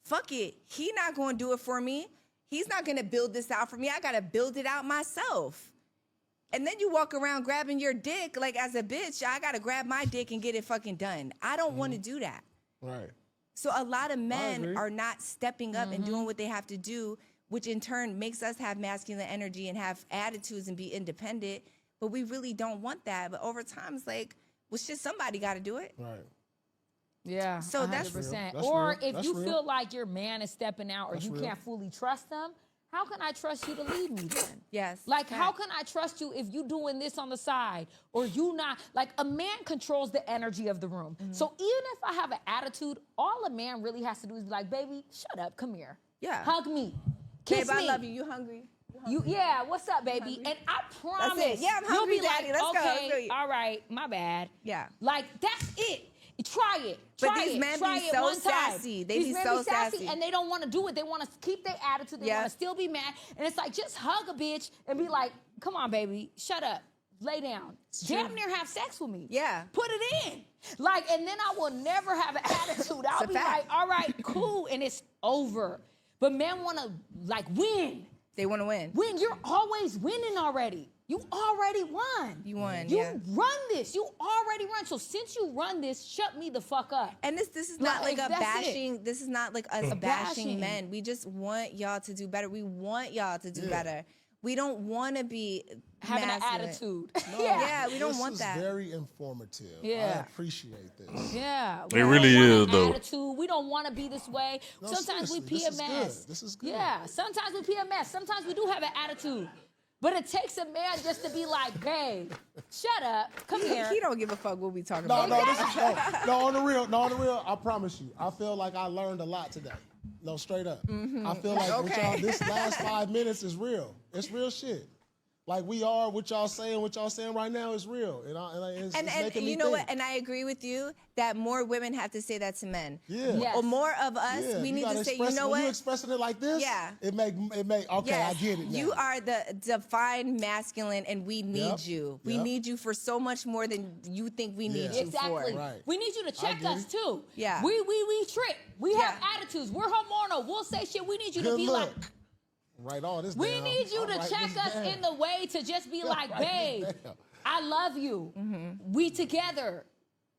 fuck it. He not going to do it for me. He's not going to build this out for me. I got to build it out myself. And then you walk around grabbing your dick like as a bitch. I got to grab my dick and get it fucking done. I don't want to do that. Right. So a lot of men agree. are not stepping up and doing what they have to do, which in turn makes us have masculine energy and have attitudes and be independent. But we really don't want that. But over time, it's like, well, shit, somebody got to do it. Right. Yeah. So that's 100%. real. That's Or real. if That's you real. feel like your man is stepping out or That's you real. can't fully trust them, how can I trust you to lead me then? Yes. Like, how can I trust you if you doing this on the side or you not? Like, a man controls the energy of the room. So even if I have an attitude, all a man really has to do is be like, baby, shut up, come here. Yeah. Hug me. Kiss Babe, me. I love you. You hungry? Yeah, what's up, baby? And I promise. it. Yeah, I'm you'll hungry, be daddy. like, Let's go. okay, Let's go eat. all right, my bad. Yeah. Like, that's it. Try it. But Try these it. men Try be it so one time. sassy. They These be men so be sassy, sassy. and they don't want to do it. They want to keep their attitude. They Yeah. want to still be mad. And it's like, just hug a bitch and be like, come on, baby, shut up. Lay down. Damn near have sex with me. Yeah. Put it in. Like, and then I will never have an attitude. I'll a be fact. like, all right, cool, and it's over. But men want to, like, win. They want to win. Win. You're always winning already. You already won. You won, You yeah. run this. You already run. So since you run this, shut me the fuck up. And this is not like a That's it. bashing. This is not like us bashing bashing. men. We just want y'all to do better. We want y'all to do better. We don't want to be Having masculine. an attitude. Yeah, we don't This want is that. very informative. Yeah. I appreciate this. Yeah. It really is, though. Attitude. We don't want to be this way. No, Sometimes we seriously, this is PMS. good. This is good. Yeah. Sometimes we PMS. Sometimes we do have an attitude. But it takes a man just to be like, babe, shut up. Come here. He don't give a fuck what we talking No, about. this is no on the real. I promise you. I feel like I learned a lot today. No, straight up. I feel like with y'all, this last 5 minutes is real. It's real shit. like we are, what y'all saying right now is real. It's making me you know think. what? And I agree with you that more women have to say that to men. Yeah. Yes. Or more of us, Yeah, we need to say, you know when what? you expressing it like this, Yeah. it make okay, Yes, I get it now. you are the defined masculine, and we need you. We need you for so much more than you think we need you Exactly. for. Right. We need you to check us too. Yeah. We trip. We have attitudes. We're hormonal. We'll say shit. We need you to Good be look. like. Write all this We down. need you I'll to write check this us down. in the way to just be like, Write this babe, down. I love you. We together.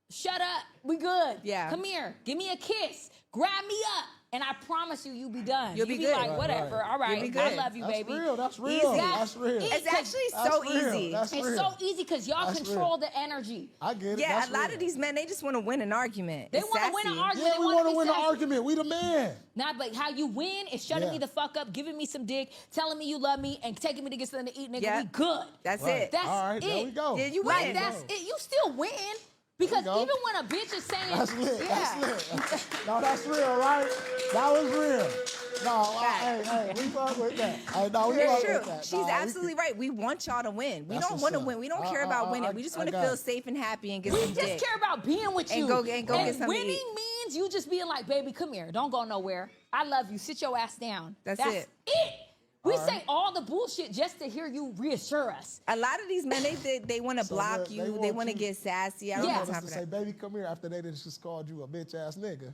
Shut up. We good. Yeah. Come here. Give me a kiss. Grab me up. And I promise you, you'll be done. You'll be be good. like, whatever. Right. All right. You'll be I good. love you, That's baby. real. That's real. Easy. That's real. It's actually That's so real. easy. That's It's real. so easy because y'all That's control real. the energy. I get it. Yeah, That's a lot real. of these men, they just want to win an argument. They It's want to win an sassy. argument. Yeah, They we wanna want to be win the sassy. argument. We the man. Not but how you win is shutting Yeah. me the fuck up, giving me some dick, telling me you love me, and taking me to get something to eat, nigga. Yeah. We good. That's Right. it. That's All right, it. there we go. Yeah, you Like win. that's it. You still win because There you even go. when a bitch is saying, That's lit. yeah, That's lit. No, that's real, right? That was real. No, hey, we fuck with that. Hey, no, we It's fuck true. with that. She's No, we absolutely right. We want y'all to win. We That's don't what's want to up. win. We don't care about winning. We just want to got feel it. safe and happy and get we some just dick. care about being with And you. go get something to winning eat. means you just being like, baby, come here, don't go nowhere. I love you. Sit your ass down. That's it. We say all the bullshit just to hear you reassure us. A lot of these men, they want to So block they you. They want want to you- get sassy. I They don't Yeah. have want time us for to say, that. baby, come here after they just called you a bitch ass nigga.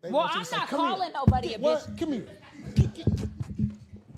They Well, want you I'm to say, not "Come here." calling nobody a What? bitch. Come here.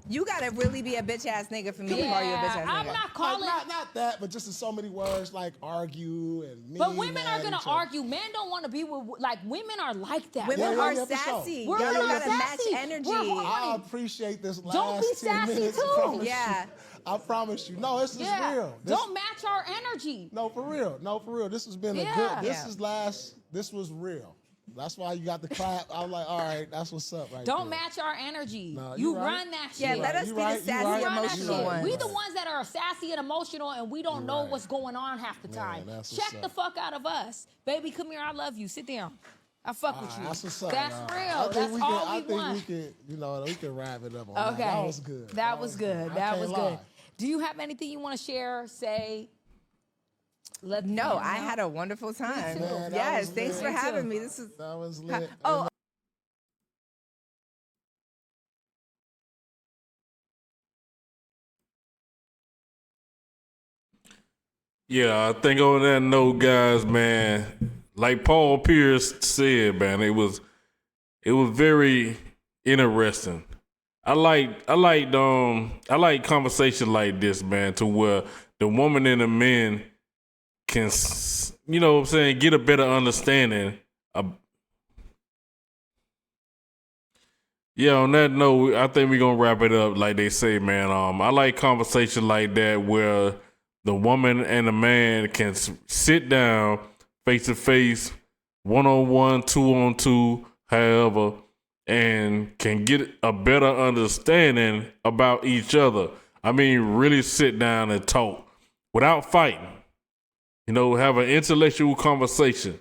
You got to really be a bitch ass nigga for me to call you a bitch ass I'm nigga. not calling. Like, not that, but just in so many words like argue and mean. But women are mad gonna at each other. argue. Men don't want to be with like women are like that. Women Yeah, are yeah, for sure. sassy. We're Y'all not gotta match sassy. energy. We're horny. I appreciate this last Don't be 10 sassy, minutes. too. I promise Yeah. you. I promise you. No, this is real. This, Don't match our energy. No, for real. No, for real. This has been a Yeah. good. Yeah. This was real. That's why you got the clap. I was like, all right, that's what's up right Don't there. match our energy. No, you you right. run that shit. Yeah, let us You be right, the you sassy, right. Run that emotional shit. ones. We the ones that are sassy and emotional, and we don't know right. what's going on half the time. that's what's Check the up. fuck out of us, baby. Come here, I love you. Sit down. I fuck with you. That's what's up. That's dog. real. I think That's we all can, I we think want. we could, we can wrap it up on that. Okay, That was good. That was good. I That can't was lie. good. Do you have anything you want to share? Say. Let No, them I know? had a wonderful time. too. Man, that Yes, was thanks lit. for Me too. having me. This is That was lit. oh. Yeah, I think on that note, guys, man, like Paul Pierce said, man, it was very interesting. I like conversation like this, man, to where the woman and the men can, you know what I'm saying, get a better understanding of. Yeah, on that note, I think we're gonna wrap it up like they say, man. I like conversation like that where the woman and the man can sit down face to face, 1-on-1, 2-on-2, however, and can get a better understanding about each other. I mean, really sit down and talk without fighting. You know, have an intellectual conversation.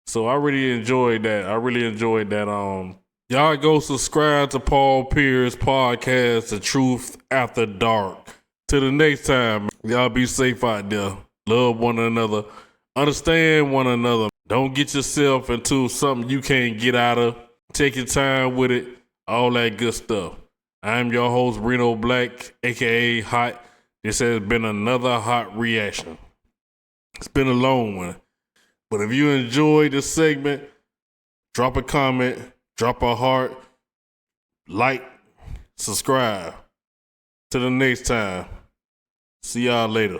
So I really enjoyed that. Y'all go subscribe to Paul Pierce podcast, The Truth After Dark. Till the next time, y'all be safe out there. Love one another. Understand one another. Don't get yourself into something you can't get out of. Take your time with it. All that good stuff. I'm your host, Reno Black, a.k.a. Hot. This has been another Hot Reaction. It's been a long one. But if you enjoyed this segment, drop a comment, drop a heart, like, subscribe. Till the next time. See y'all later.